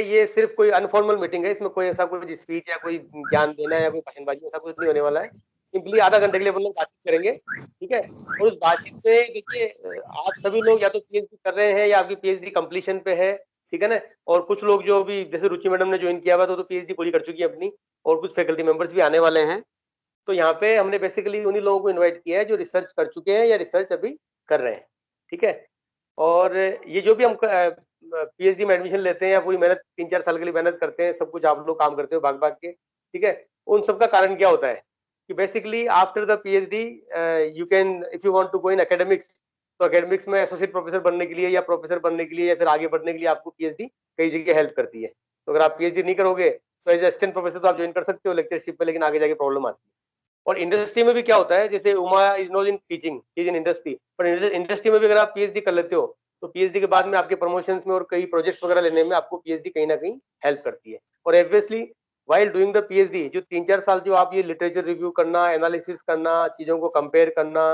ये सिर्फ कोई अनफॉर्मल मीटिंग है, इसमें कोई ऐसा कोई स्पीच या कोई ज्ञान देना या कोई भाषणबाजी ऐसा कुछ नहीं होने वाला है। सिंपली आधा घंटे के लिए अपन लोग बातचीत करेंगे, ठीक है। और उस बातचीत में देखिए, आप सभी लोग या तो पीएचडी कर रहे हैं या आपकी पीएचडी कंप्लीशन पे है, ठीक है ना। और कुछ लोग जो अभी जैसे रुचि मैडम ने ज्वाइन किया हुआ तो पीएचडी पूरी कर चुकी है अपनी, और कुछ फैकल्टी मेंबर्स भी आने वाले हैं। तो यहाँ पे हमने बेसिकली उन्हीं लोगों को इन्वाइट किया है जो रिसर्च कर चुके हैं या रिसर्च अभी कर रहे हैं, ठीक है। और ये जो भी हम पीएचडी में एडमिशन लेते हैं या पूरी मेहनत 3-4 साल के लिए मेहनत करते हैं, सब कुछ आप लोग काम करते हो भाग भाग के, ठीक है। उन सब का कारण क्या होता है कि basically after the PhD you can, if you want to go in academics, तो एकेडमिक्स में एसोसिएट प्रोफेसर बनने के लिए या प्रोफेसर बनने के लिए या फिर आगे बढ़ने के लिए आपको पीएचडी कई जगह हेल्प करती है। तो अगर आप पीएचडी नहीं करोगे तो एज असिस्टेंट प्रोफेसर तो आप ज्वाइन कर सकते हो लेक्चरशिप में, लेकिन आगे जाके प्रॉब्लम आती है। और इंडस्ट्री में भी क्या होता है, जैसे Uma is not in teaching, is in industry, पर इंडस्ट्री में भी अगर आप पीएचडी कर लेते हो तो पीएचडी के बाद में आपके प्रमोशंस में और कई प्रोजेक्ट्स वगैरह लेने में आपको पीएचडी कहीं ना कहीं हेल्प करती है। और obviously while doing the PhD, जो 3-4 साल जो आप ये लिटरेचर रिव्यू करना, एनालिसिस करना, चीजों को कंपेयर करना,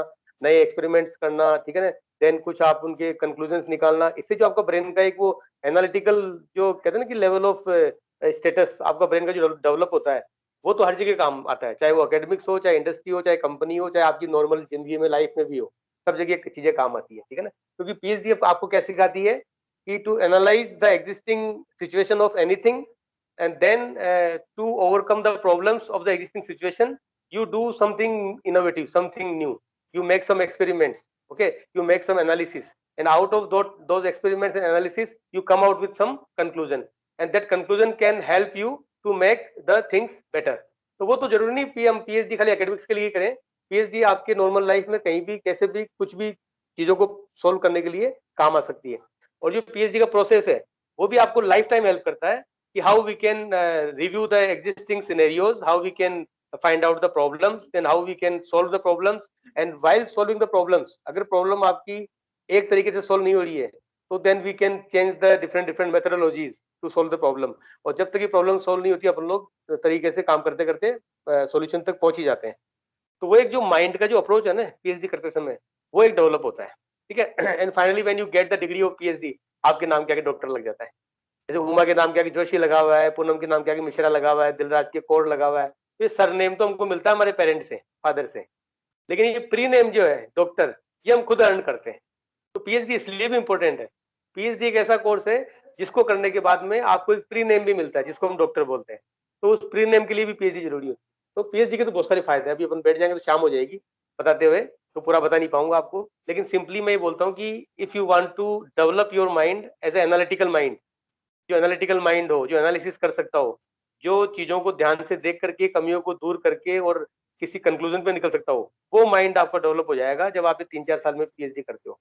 नए एक्सपेरिमेंट्स करना, ठीक है ना, देन कुछ आप उनके कंक्लूजन्स निकालना, इससे जो आपका ब्रेन का एक वो एनालिटिकल जो कहते हैं ना कि लेवल ऑफ स्टेटस आपका ब्रेन का जो डेवलप होता है, वो तो हर जगह काम आता है, चाहे वो एकेडमिक्स हो, चाहे इंडस्ट्री हो, चाहे कंपनी हो, चाहे आपकी नॉर्मल जिंदगी में लाइफ में भी हो, सब जगह चीजें काम आती है, ठीक है ना। क्योंकि पीएचडी आपको क्या सिखाती है कि to analyse the existing situation of anything and then to overcome the problems of the existing situation, you do something innovative, something new, you make some experiments, okay, you make some analysis, and out of those experiments and analysis you come out with some conclusion, and that conclusion can help you to make the things better. तो वो तो जरूरी नहीं कि हम PhD खाली academics के लिए करें, पीएचडी आपके नॉर्मल लाइफ में कहीं भी कैसे भी कुछ भी चीजों को सोल्व करने के लिए काम आ सकती है। और जो पीएचडी का प्रोसेस है वो भी आपको लाइफ टाइम हेल्प करता है कि how we can review the existing scenarios, how we can find out the problems, then how we can solve the problems, and while solving the problems, अगर problem आपकी एक तरीके से सोल्व नहीं हो रही है तो then we can change the different methodologies to solve the problem, और जब तक ये प्रॉब्लम सोल्व नहीं होती अपन लोग तरीके से काम करते करते सॉल्यूशन तक पहुंच ही जाते हैं। तो वो एक जो माइंड का जो अप्रोच है ना पीएचडी करते समय, वो एक डेवलप होता है, ठीक है। And finally when you get the degree of PhD, आपके नाम के आगे डॉक्टर लग जाता है। जैसे उमा के नाम के आगे जोशी लगा हुआ है, पूनम के नाम के आगे मिश्रा लगा हुआ है, दिलराज के कौर लगा हुआ है। ये सरनेम तो हमको मिलता है हमारे पेरेंट्स से, फादर से, लेकिन ये प्री नेम जो है डॉक्टर, ये हम खुद अर्न करते हैं। तो पीएचडी इसलिए भी इंपॉर्टेंट है। पीएचडी एक ऐसा कोर्स है जिसको करने के बाद में आपको एक प्री नेम भी मिलता है जिसको हम डॉक्टर बोलते हैं। तो उस प्री नेम के लिए भी पीएचडी जरूरी होती है। तो पीएचडी के तो बहुत सारे फायदे हैं, अभी अपन बैठ जाएंगे तो शाम हो जाएगी बताते हुए, तो पूरा बता नहीं पाऊंगा आपको। लेकिन सिंपली मैं ये बोलता हूँ कि if you want to develop your mind as a analytical mind, जो एनालिटिकल माइंड हो, जो एनालिसिस कर सकता हो, जो चीजों को ध्यान से देख करके कमियों को दूर करके और किसी कंक्लूजन पे निकल सकता हो, वो माइंड आपका डेवलप हो जाएगा जब आप 3-4 साल में पीएचडी करते हो।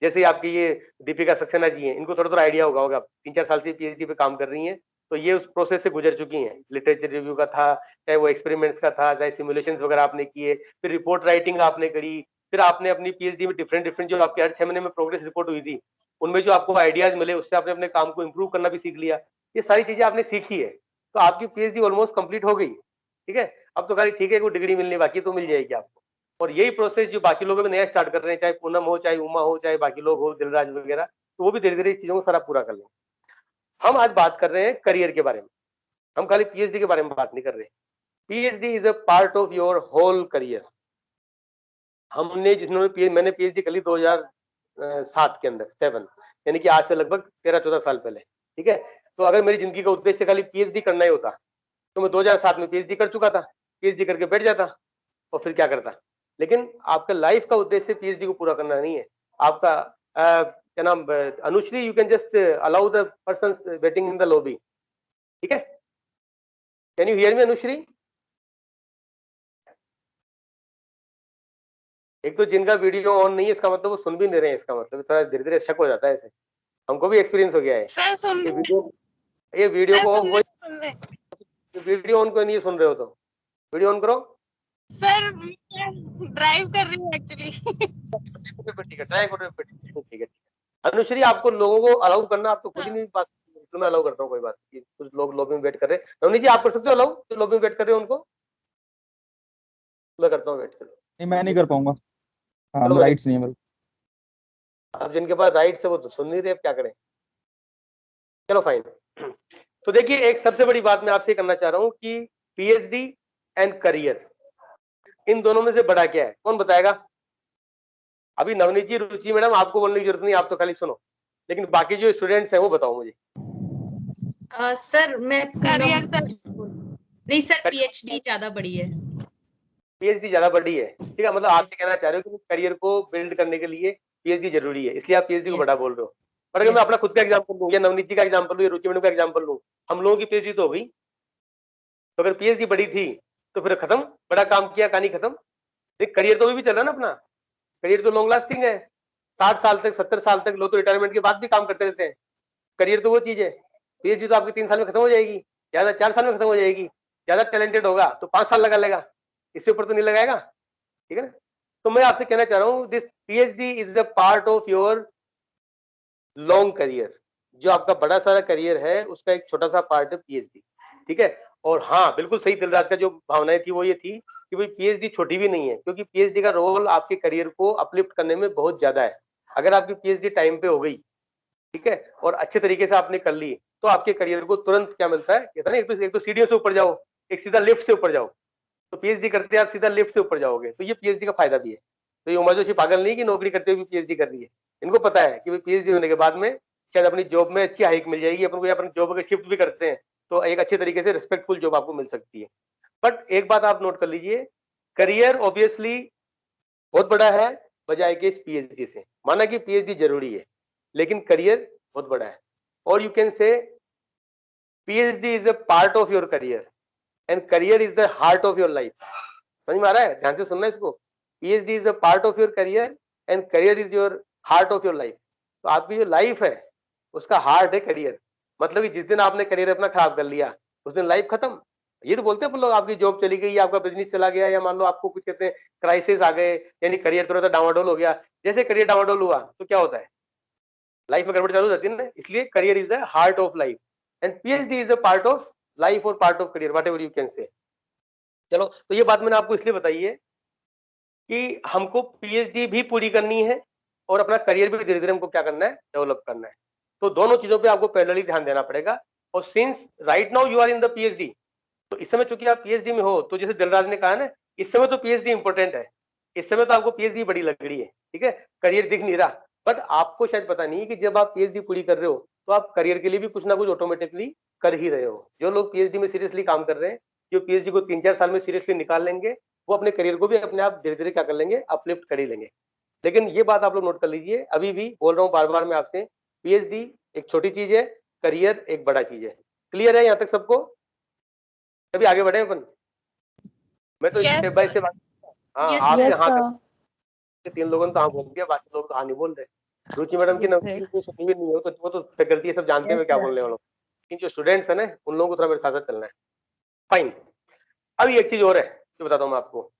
जैसे आपकी ये दीपिका सक्सेना जी हैं, इनको थोड़ा थोड़ा आइडिया होगा 3-4 साल से पीएचडी पे काम कर रही हैं, तो ये उस प्रोसेस से गुजर चुकी हैं। लिटरेचर रिव्यू का था, चाहे वो एक्सपेरिमेंट्स का था, चाहे सिमुलेशंस वगैरह आपने किए, फिर रिपोर्ट राइटिंग आपने करी, फिर आपने अपनी पीएचडी में डिफरेंट जो आपके हर 6 महीने में प्रोग्रेस रिपोर्ट हुई थी, उनमें जो आपको आइडियाज मिले उससे आपने अपने काम को इम्प्रूव करना भी सीख लिया। ये सारी चीजें आपने सीखी है, तो आपकी पीएचडी ऑलमोस्ट कंप्लीट हो गई, ठीक है। अब तो खाली ठीक है कोई डिग्री मिलनी बाकी, तो मिल जाएगी आपको। और यही प्रोसेस जो बाकी लोग नया स्टार्ट कर रहे हैं, चाहे पूनम हो, चाहे उमा हो, चाहे बाकी लोग हो, दिलराज वगैरह, तो वो भी धीरे धीरे इस चीजों को सारा पूरा कर लेंगे। हम आज बात कर रहे हैं करियर के बारे में, हम खाली पीएचडी के बारे में बात नहीं कर रहे। PhD is a part of your whole career. हमने मैंने पीएचडी कर ली 2007 के अंदर, 7, यानी कि आज से लगभग 13-14 साल पहले, ठीक है। तो अगर मेरी जिंदगी का उद्देश्य खाली पीएचडी करना ही होता तो मैं 2007 में पीएचडी कर चुका था, पीएचडी करके बैठ जाता और फिर क्या करता। लेकिन आपका लाइफ का उद्देश्य पीएचडी को पूरा करना नहीं है आपका। क्या नाम, Anushree, you can just allow the person waiting in the lobby, ठीक है। Can you hear me Anushree? एक तो जिनका वीडियो ऑन नहीं है इसका मतलब वो सुन भी नहीं रहे हैं, इसका मतलब थोड़ा धीरे धीरे शक हो जाता है। ऐसे हमको भी एक्सपीरियंस हो गया है। सर सुन, ये वीडियो सर को सुन वो रहे। वीडियो ऑन को नहीं सुन रहे हो तो वीडियो ऑन करो। सर ड्राइव कर रही हूँ एक्चुअली। ठीक है, ट्राई करो, ठीक है। अनुश्री, आपको लोगों को अलाउ करना, आप तो खुद ही नहीं बात, तो मैं अलाउ करता हूँ, कोई बात नहीं। कुछ लोग लॉबी में वेट कर रहे हैं। नवनीत जी, आप कर सकते हो अलाउ जो लॉबी में वेट कर रहे हो उनको? मैं करता हूँ वेट, चलो। नहीं, मैं नहीं कर पाऊंगा, हाँ, चलो, राइट्स नहीं है मेरे। अब जिनके पास राइट्स है वो तो सुन नहीं रहे, अब क्या करें। चलो फाइन, तो देखिए, एक सबसे बड़ी बात मैं आपसे करना चाह रहा हूं कि पीएचडी एंड करियर, इन दोनों में से बड़ा क्या है, कौन बताएगा? अभी नवनीत जी, रुचि मैडम, आपको बोलने की जरूरत नहीं, आप तो खाली सुनो, लेकिन बाकी जो स्टूडेंट्स हैं वो बताओ मुझे। सर मैं करियर सर। नहीं सर, पीएचडी ज्यादा बड़ी है। पीएचडी ज्यादा बड़ी है, ठीक है, मतलब आप ये कहना चाह रहे हो कि करियर को बिल्ड करने के लिए पीएचडी जरूरी है, इसलिए आप पीएचडी को बड़ा बोल रहे हो। पर अगर मैं अपना खुद का एग्जांपल लूं, या नवनीत जी का एग्जांपल लूं, या रुचि मैडम का एग्जांपल लूं, हम लोगों की पीएचडी तो हो गई, तो अगर पीएचडी बड़ी थी तो फिर खत्म, बड़ा काम किया, कहानी खत्म। एक करियर तो अभी भी चल रहा है ना अपना, करियर तो लॉन्ग लास्टिंग है, 60 साल तक, 70 साल तक, लोग तो रिटायरमेंट के बाद भी काम करते रहते हैं। करियर तो वो चीज है। पीएचडी तो आपकी 3 साल में खत्म हो जाएगी, ज्यादा 4 साल में खत्म हो जाएगी, ज्यादा टैलेंटेड होगा तो 5 साल लगा लेगा, इससे ऊपर तो नहीं लगाएगा, ठीक है ना। तो मैं आपसे कहना चाह रहा हूँ, this PhD is the part of your long career. जो आपका बड़ा सारा करियर है उसका एक छोटा सा पार्ट है पीएचडी, ठीक है। और हाँ, बिल्कुल सही, दिलराज का जो भावनाएं थी वो ये थी कि भाई पीएचडी छोटी भी नहीं है, क्योंकि पीएचडी का रोल आपके करियर को अपलिफ्ट करने में बहुत ज्यादा है। अगर आपकी पीएचडी टाइम पे हो गई, ठीक है, और अच्छे तरीके से आपने कर ली, तो आपके करियर को तुरंत क्या मिलता है, कहता है ना, एक तो सीढ़ियों से ऊपर जाओ, एक सीधा लिफ्ट से ऊपर जाओ। तो पीएचडी करते आप सीधा लिफ्ट से ऊपर जाओगे, तो ये पीएचडी का फायदा भी है। तो ये उमा जोशी पागल नहीं कि नौकरी करते हुए पीएचडी कर रही है, इनको पता है कि पीएचडी होने के बाद में शायद अपनी जॉब में अच्छी हाइक मिल जाएगी, अपन को, या अपन जॉब अगर शिफ्ट भी करते हैं तो एक अच्छे तरीके से रिस्पेक्टफुल जॉब आपको मिल सकती है। बट एक बात आप नोट कर लीजिए, करियर ऑब्वियसली बहुत बड़ा है बजाय के इस पीएचडी से। माना कि पीएचडी जरूरी है, लेकिन करियर बहुत बड़ा है। और यू कैन से PhD is a part of your career and career is the heart of your life. समझ में आ रहा है? ध्यान से सुनना इसको। PhD is a part of your career and career is your heart of your life. तो आपकी जो लाइफ है उसका हार्ट है करियर। मतलब कि जिस दिन आपने करियर अपना खराब कर लिया उस दिन लाइफ खत्म। ये तो बोलते हैं अपन लोग, आपकी जॉब चली गई, आपका बिजनेस चला गया, या मान लो आपको कुछ कहते हैं क्राइसिस आ गए, यानी करियर थोड़ा सा डावाडोल हो गया। जैसे करियर डावाडोल हुआ तो क्या होता है, लाइफ में गड़बड़ चालू हो जाती है ना। इसलिए career is the heart of life and PhD is the part of life और part of career, whatever you can say. चलो, तो ये बात मैंने आपको इसलिए बताई है कि हमको पीएचडी भी पूरी करनी है और अपना करियर भी धीरे धीरे हमको क्या करना है, डेवलप करना है। तो दोनों चीजों पे आपको पैरेलली ध्यान देना पड़ेगा। और since right now you are in the PhD, तो इस समय चूंकि आप पीएचडी में हो, तो जैसे दिलराज ने कहा ना, इस समय तो पीएचडी इंपॉर्टेंट है, इस समय तो आपको पीएचडी बड़ी लग रही है, ठीक है, करियर दिख नहीं रहा। बट आपको शायद पता नहीं कि जब आप पीएचडी पूरी कर रहे हो तो आप करियर के लिए भी कुछ ना कुछ ऑटोमेटिकली कर ही रहे हो। जो लोग पीएचडी में सीरियसली काम कर रहे हैं, जो पीएचडी को 3-4 साल में सीरियसली निकाल लेंगे, वो अपने करियर को भी अपने आप धीरे धीरे क्या कर लेंगे, अपलिफ्ट कर ही लेंगे। लेकिन ये बात आप लोग नोट कर लीजिए, अभी भी बोल रहा हूँ बार बार मैं आपसे, पीएचडी एक छोटी चीज है, करियर एक बड़ा चीज है। क्लियर है यहाँ तक सबको? कभी आगे बढ़े अपन? मैं तो स्टेप बाय स्टेप। हाँ, आपसे हाँ 3 लोगों ने तो हाँ बोल दिया, बाकी लोग तो हाँ नहीं बोल रहे। रुचि मैडम की नौकरी सुनी भी नहीं हो तो वो तो फैकल्टी है, सब जानते हैं क्या बोलने वालों। लेकिन जो स्टूडेंट्स है ना, उन लोगों को थोड़ा मेरे साथ साथ चलना है। फाइन। अब एक चीज और है जो बताता हूँ मैं आपको,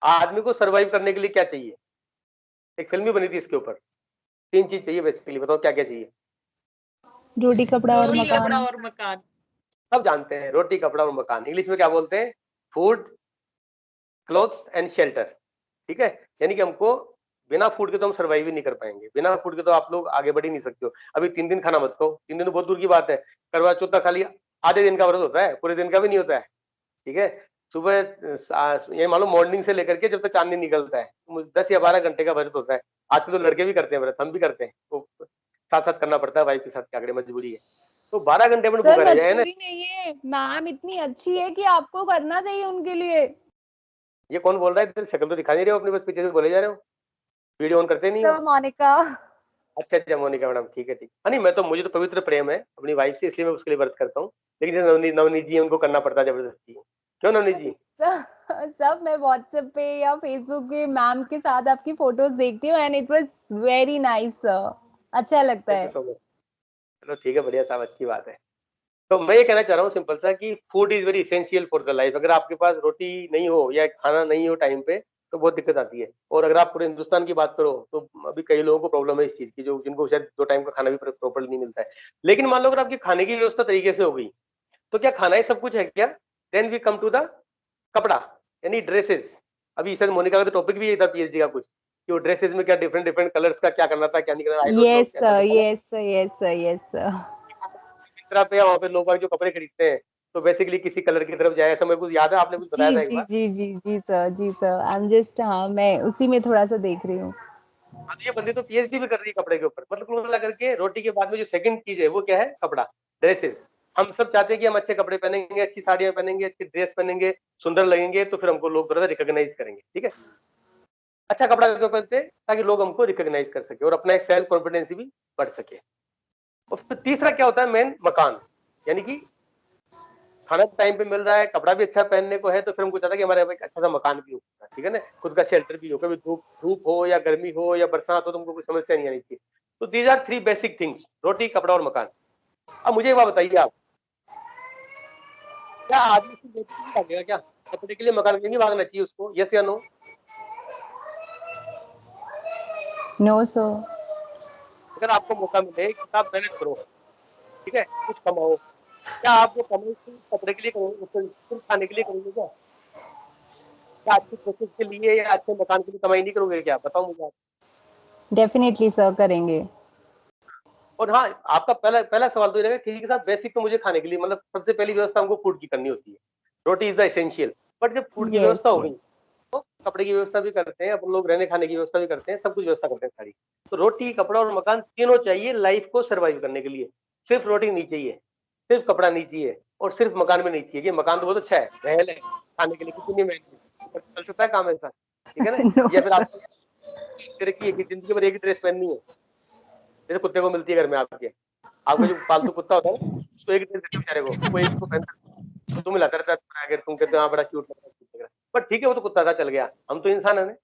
आदमी को सर्वाइव करने के लिए क्या चाहिए। एक फिल्म भी बनी थी इसके ऊपर। 3 चीज चाहिए बेसिकली, बताओ क्या क्या चाहिए। रोटी कपड़ा और मकान। सब जानते हैं, रोटी कपड़ा और मकान। इंग्लिश में क्या बोलते हैं? फूड, क्लोथ्स एंड शेल्टर, ठीक है। यानी कि हमको बिना फूड के तो हम सर्वाइव ही नहीं कर पाएंगे, बिना फूड के तो आप लोग आगे बढ़ ही नहीं सकते हो। अभी 3 दिन खाना मत खाओ, 3 दिन तो बहुत दूर की बात है। करवा चौथ का खाली आधे दिन का व्रत होता है, पूरे दिन का भी नहीं होता है, ठीक है। सुबह ये मान लो मॉर्निंग से लेकर के जब तक चांद नहीं निकलता है, 10 या 12 घंटे का व्रत होता है। आजकल तो लड़के भी करते हैं व्रत, हम भी करते हैं, तो साथ साथ करना पड़ता है वाइफ के साथ, क्या करें, मजबूरी है। तो 12 घंटे में भूखा रह जाए ना। नहीं है, मैम इतनी अच्छी है कि आपको करना चाहिए उनके लिए। ये कौन बोल रहा है? शक्ल तो दिखा नहीं रहे हो अपने, बस पीछे से बोले जा रहे हो, वीडियो ऑन करते नहीं हो। मोनिका। अच्छा मोनिका मैडम, ठीक है ठीक। हाँ नहीं, मैं तो, मुझे तो पवित्र प्रेम है अपनी वाइफ से, इसलिए मैं उसके लिए व्रत करता हूँ। लेकिन जैसे नवनीत जी उनको करना पड़ता है जबरदस्ती। क्यों नवनीत जी? सब मैं व्हाट्सएप पे या फेसबुक पे मैम के साथ आपकी फोटोज देखती हूँ and it was very nice, अच्छा लगता है। चलो ठीक है, बढ़िया साहब, अच्छी बात है। तो मैं ये कहना चाह रहा हूँ सिंपल सा कि food is very essential for the life. अगर आपके पास रोटी नहीं हो या खाना नहीं हो टाइम पे तो बहुत दिक्कत आती है। और अगर आप पूरे हिंदुस्तान की बात करो तो अभी कई लोगों को प्रॉब्लम है इस चीज की, जो जिनको शायद 2 टाइम का खाना भी प्रॉपरली नहीं मिलता है। लेकिन मान लो अगर आपकी खाने की व्यवस्था तरीके से हो गई तो क्या खाना ही सब कुछ है क्या? Then we come to the kapda, यानी ड्रेसेस। अभी शायद मोनिका का तो टॉपिक भी यही था पीएचडी का कुछ, कि वो ड्रेसेस में क्या डिफरेंट कलर्स का क्या करना था, क्या नहीं करना। Yes yes yes yes. Mitra पे या वहाँ पे लोग जो कपड़े खरीदते हैं तो बेसिकली किसी कलर की तरफ जाए, ऐसा मेरे को याद है, आपने कुछ बताया जी था एक जी बार। जी जी जी सर आई एम जस्ट, हाँ मैं उसी में थोड़ा सा देख रही हूँ। हाँ, तो ये बंदी तो पीएचडी भी कर रही है कपड़े के ऊपर। मतलब कुल मिला करके रोटी के बाद में जो सेकंड चीज है वो क्या है? कपड़ा, ड्रेसेस। हम सब चाहते हैं कि हम अच्छे कपड़े पहनेंगे, अच्छी साड़ियां पहनेंगे, अच्छी ड्रेस पहनेंगे, सुंदर लगेंगे, तो फिर हमको लोग ब्रदर रिकॉग्नाइज करेंगे। ठीक है, अच्छा कपड़ा क्यों पहनते हैं? ताकि लोग हमको रिकॉग्नाइज कर सके और अपना एक सेल्फ कॉन्फिडेंस भी बढ़ सके। और फिर तीसरा क्या होता है मेन? मकान। यानी कि खाना टाइम पे मिल रहा है, कपड़ा भी अच्छा पहनने को है, तो फिर हमको चाहता है कि हमारे यहाँ पे एक अच्छा सा मकान भी हो, ठीक है ना, खुद का शेल्टर भी हो, कभी धूप धूप हो या गर्मी हो या बरसात हो, तुमको कोई समस्या नहीं आनी चाहिए। तो these are three basic things, रोटी, कपड़ा और मकान। अब मुझे एक बात बताइए आप, क्या आदमी सिर्फ रोटी के लिए भागेगा क्या? कपड़े के लिए, मकान के लिए नहीं भागना चाहिए उसको? यस या नो? No sir. अगर आपको मौका मिले कि आप मेहनत करो, ठीक है, कुछ कमाओ, क्या आप वो कमाई सिर्फ कपड़े के लिए करोगे, सिर्फ खाने के लिए करोगे क्या? क्या अच्छी ड्रेसेस के लिए या अच्छे मकान के लिए कमाई नहीं करोगे क्या? बताओ मुझे आप। डेफिनेटली सर करेंगे। और हाँ, आपका पहला पहला सवाल तो ये रहेगा किसी के साथ बेसिक तो मुझे खाने के लिए, मतलब सबसे पहली व्यवस्था हमको फूड की करनी होती है। रोटी इज द एसेंशियल। बट जब फूड की यस व्यवस्था हो गई यस। तो कपड़े की व्यवस्था भी करते हैं अपन लोग, रहने खाने की व्यवस्था भी करते हैं, सब कुछ व्यवस्था करते हैं सारी। तो रोटी, कपड़ा और मकान तीनों चाहिए लाइफ को सर्वाइव करने के लिए। सिर्फ रोटी नहीं चाहिए, सिर्फ कपड़ा नहीं चाहिए और सिर्फ मकान में नहीं चाहिए। कि मकान तो बहुत अच्छा है, महल है, खाने के लिए कुछ नहीं महल में, पर चल सकता है काम ऐसा, ठीक है ना। नो या फिर सर। आपको रखी है कि जिंदगी भर एक ही ड्रेस पहननी है, जैसे कुत्ते को मिलती है घर में आपके, आपका जो पालतू कुत्ता होता है ना, उसको एक ड्रेस देते हो बेचारे को, वो एक उसको पहनता है, तो तुम मिलाता रहता है, अगर तुम कहते हो हाँ बड़ा क्यूट लग रहा है, बट ठीक है वो तो कुत्ता था चल गया, हम तो इंसान है ना,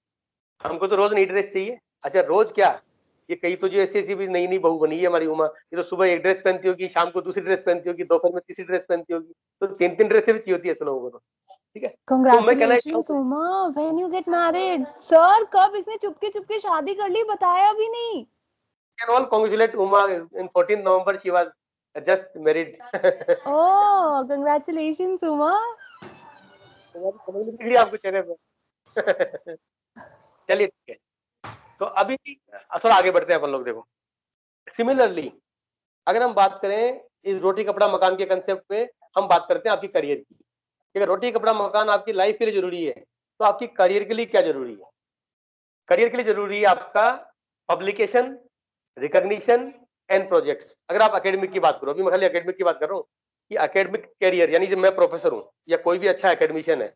हमको तो रोज नई ड्रेस चाहिए। अच्छा रोज क्या, ये कई तो जो ऐसी ऐसी भी नई नई बहू बनी है हमारी उमा, ये तो सुबह एक ड्रेस पहनती होगी, शाम को दूसरी ड्रेस पहनती होगी, दोपहर में तीसरी ड्रेस पहनती होगी, तो तीन तीन ड्रेसें भी चाहिए होती है ऐसे लोगों को तो। ठीक है, तो मैं कहना चाहता Congratulations हूँ Uma, when you get married sir, कब इसने चुपके चुपके शादी कर ली, बताया भी नहीं। can all congratulate Uma in 14 November she was just married। Oh congratulations Uma. तुम्हारी समझ में दिख रही है आपको चेहरे पे। चलिए ठीक है, तो अभी थोड़ा आगे बढ़ते हैं अपन लोग। देखो सिमिलरली अगर हम बात करें इस रोटी कपड़ा मकान के कंसेप्ट पे, हम बात करते हैं आपकी करियर की। अगर रोटी कपड़ा मकान आपकी लाइफ के लिए जरूरी है, तो आपकी करियर के लिए क्या जरूरी है? करियर के लिए जरूरी है आपका पब्लिकेशन, रिकॉग्निशन एंड प्रोजेक्ट्स। अगर आप एकेडमिक की बात करो, अभी मैं खाली एकेडमिक की बात कर रहा हूँ कि एकेडमिक करियर, यानी जब मैं प्रोफेसर हूँ या कोई भी अच्छा एकेडमिशियन है,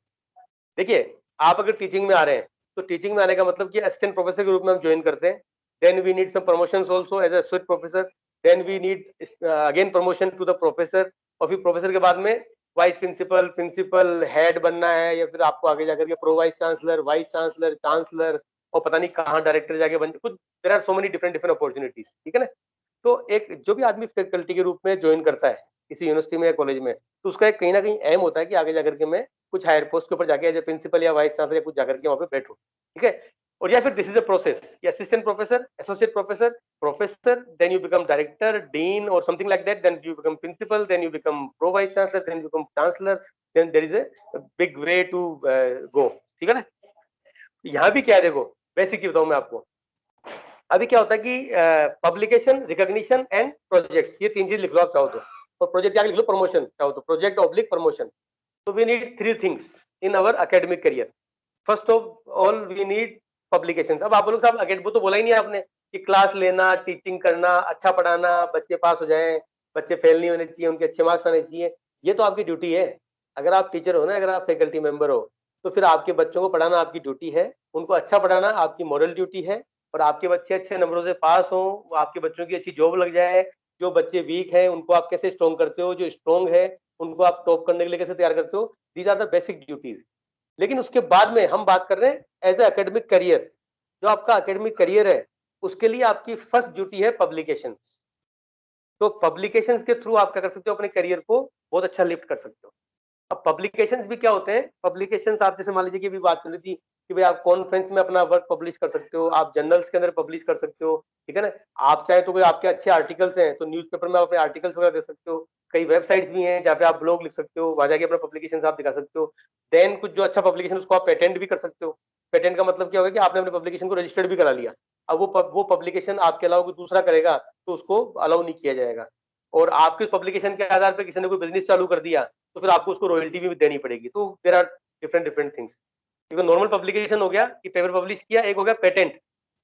देखिए आप अगर टीचिंग में आ रहे हैं तो टीचिंग में आने का मतलब कि असिस्टेंट प्रोफेसर के रूप में हम ज्वाइन करते हैं, then we need some promotions also as a associate professor, then we need again promotion to the professor, और फिर प्रोफेसर के बाद में वाइस प्रिंसिपल, प्रिंसिपल हेड बनना है, या फिर आपको आगे जाकर के pro vice chancellor, vice chancellor, chancellor, और पता नहीं कहाँ डायरेक्टर जाके बन कुछ, there are so many different different opportunities, ठीक है ना। तो एक जो भी आदमी फैकल्टी के रूप में ज्वाइन करता है किसी यूनिवर्सिटी में या कॉलेज में, तो उसका एक कहीं ना कहीं एम होता है कि आगे जाकर के मैं कुछ हायर पोस्ट के ऊपर जाके एज ए प्रिंसिपल या वाइस चांसलर या कुछ जाकर के वहां पे बैठूं, ठीक है। और या फिर this is a process, assistant professor, associate professor, professor, then you become director, dean और something like that, then you become principal, then you become pro vice chancellor, then you become chancellor, then there is a big way to go, ठीक है ना। यहाँ भी क्या है देखो, basic ही बताऊं मैं आपको। अभी क्या होता है कि पब्लिकेशन, रिकॉग्निशन एंड प्रोजेक्ट्स, ये तीन चीज लिख लो आप चाहो तो, और प्रोजेक्ट क्या लिख लो, प्रमोशन चाहो तो, project oblique promotion. So we need three things in our academic career. First of all, we need publications. अब आप बोलोगे साहब अकेडमिक तो बोला ही नहीं आपने कि क्लास लेना, टीचिंग करना, अच्छा पढ़ाना, बच्चे पास हो जाएं, बच्चे फेल नहीं होने चाहिए, उनके अच्छे मार्क्स आने चाहिए, ये तो आपकी ड्यूटी है। अगर आप टीचर हो ना, अगर आप फैकल्टी मेंबर हो, तो फिर आपके बच्चों को पढ़ाना आपकी ड्यूटी है, उनको अच्छा पढ़ाना आपकी मॉरल ड्यूटी है, और आपके बच्चे अच्छे नंबरों से पास हो, आपके बच्चों की अच्छी जॉब लग जाए। जो बच्चे वीक हैं उनको आप कैसे स्ट्रॉन्ग करते हो, जो स्ट्रॉन्ग है उनको आप टॉप करने के लिए कैसे तैयार करते हो, these are the basic duties. लेकिन उसके बाद में हम बात कर रहे हैं एज ए एकेडमिक करियर। जो आपका एकेडमिक करियर है उसके लिए आपकी फर्स्ट ड्यूटी है पब्लिकेशंस। तो पब्लिकेशंस के थ्रू आप क्या कर सकते हो, अपने करियर को बहुत अच्छा लिफ्ट कर सकते हो। अब पब्लिकेशंस भी क्या होते हैं? पब्लिकेशंस आप जैसे मान लीजिए कि भी बात चल रही थी कि भाई आप कॉन्फ्रेंस में अपना वर्क पब्लिश कर सकते हो, आप जर्नल्स के अंदर पब्लिश कर सकते हो, ठीक है ना। आप चाहे तो कोई आपके अच्छे आर्टिकल्स हैं तो न्यूज़पेपर में आप अपने आर्टिकल्स वगैरह दे सकते हो। कई वेबसाइट्स भी हैं जहाँ पे आप ब्लॉग लिख सकते हो, वहां जाके अपना पब्लिकेशन आप दिखा सकते हो। देन कुछ जो अच्छा पब्लिकेशन उसको आप पेटेंट भी कर सकते हो। पेटेंट का मतलब क्या होगा कि आपने अपने पब्लिकेशन को रजिस्टर्ड भी करा लिया। अब वो पब्लिकेशन आपके अलावा कोई दूसरा करेगा तो उसको अलाउ नहीं किया जाएगा। और आपके उस पब्लिकेशन के आधार पर किसी ने कोई बिजनेस चालू कर दिया तो फिर आपको उसको रॉयल्टी भी देनी पड़ेगी। तो देयर आर डिफरेंट थिंग्स। क्योंकि नॉर्मल पब्लिकेशन हो गया कि पेपर पब्लिश किया, एक हो गया पेटेंट।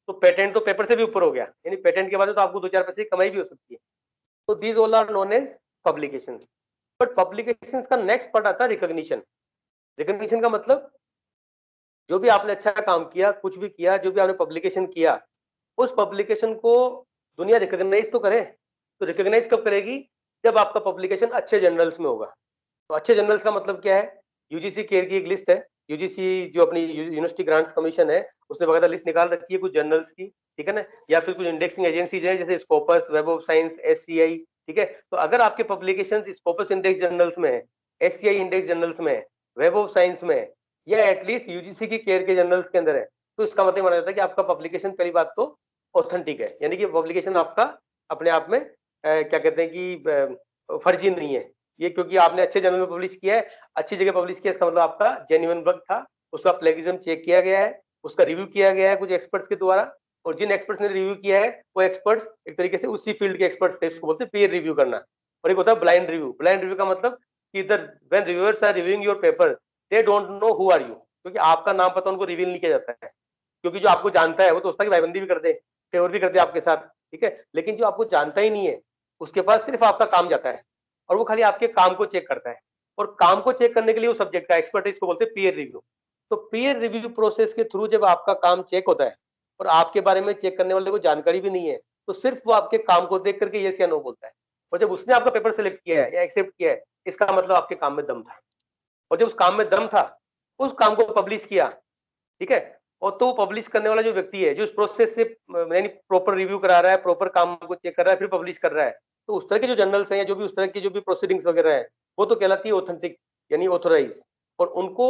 तो पेटेंट तो पेपर से भी ऊपर हो गया, यानी पेटेंट के बाद तो आपको 2-4 पैसे की कमाई भी हो सकती है। तो these all are known as publication. But publication का नेक्स्ट पार्ट आता है रिकॉग्निशन। रिकॉग्निशन का मतलब जो भी आपने अच्छा काम किया, कुछ भी किया, जो भी आपने पब्लिकेशन किया, उस पब्लिकेशन को दुनिया रिकॉग्नाइज तो करे। तो रिकॉग्नाइज कब करेगी? जब आपका पब्लिकेशन अच्छे जर्नल्स में होगा। तो अच्छे जर्नल्स का मतलब क्या है? यूजीसी केयर की एक लिस्ट है, यूजीसी जो अपनी यूनिवर्सिटी ग्रांट्स कमीशन है उसने बकायदा लिस्ट निकाल रखी है कुछ जर्नल्स की, ठीक है ना, या फिर कुछ इंडेक्सिंग एजेंसीज है जैसे Scopus, web of science, SCI, ठीक है। तो अगर आपके पब्लिकेशंस स्कोपस इंडेक्स जर्नल्स में है, एससीआई इंडेक्स जर्नल्स में है, वेब ऑफ साइंस में है, या एटलीस्ट यूजीसी की केयर के जर्नल्स के अंदर है, तो इसका मतलब माना जाता है कि आपका पब्लिकेशन पहली बात तो ऑथेंटिक है, यानी कि पब्लिकेशन आपका अपने आप में क्या कहते हैं कि फर्जी नहीं है ये, क्योंकि आपने अच्छे जर्नल में पब्लिश किया है, अच्छी जगह पब्लिश किया, इसका मतलब आपका जेन्युइन वर्क था, उसका प्लेगिज्म चेक किया गया है, उसका रिव्यू किया गया है कुछ एक्सपर्ट्स के द्वारा, और जिन एक्सपर्ट्स ने रिव्यू किया है वो एक्सपर्ट्स एक तरीके से उसी फील्ड के एक्सपर्ट्स थे, इसको बोलते हैं पीयर रिव्यू करना। और एक होता है ब्लाइंड रिव्यू। ब्लाइंड रिव्यू का मतलब कि इधर when reviewers are reviewing your paper they don't know who are you, क्योंकि आपका नाम पता उनको रिवील नहीं किया जाता है, क्योंकि जो आपको जानता है वो तो उसका भाईबंदी भी कर दे, फेवर भी कर दे आपके साथ, ठीक है। लेकिन जो आपको जानता ही नहीं है उसके पास सिर्फ आपका काम जाता है और वो खाली आपके काम को चेक करता है, और काम को चेक करने के लिए वो सब्जेक्ट का एक्सपर्ट है, इसको बोलते हैं पीयर रिव्यू। तो पीयर रिव्यू प्रोसेस के थ्रू जब आपका काम चेक होता है और आपके बारे में चेक करने वाले को जानकारी भी नहीं है, तो सिर्फ वो आपके काम को देख करके यस या नो बोलता है। और जब उसने आपका पेपर सेलेक्ट किया है या एक्सेप्ट किया है, इसका मतलब आपके काम में दम था, और जब उस काम में दम था उस काम को पब्लिश किया, ठीक है। और तो पब्लिश करने वाला जो व्यक्ति है जो इस प्रोसेस से यानी प्रॉपर रिव्यू करा रहा है, प्रॉपर काम को चेक कर रहा है, फिर पब्लिश कर रहा है, तो उस तरह के जो जर्नल्स हैं या जो भी उस तरह की जो भी प्रोसीडिंग्स वगैरह है वो तो कहलाती है ऑथेंटिक यानी ऑथोराइज। और उनको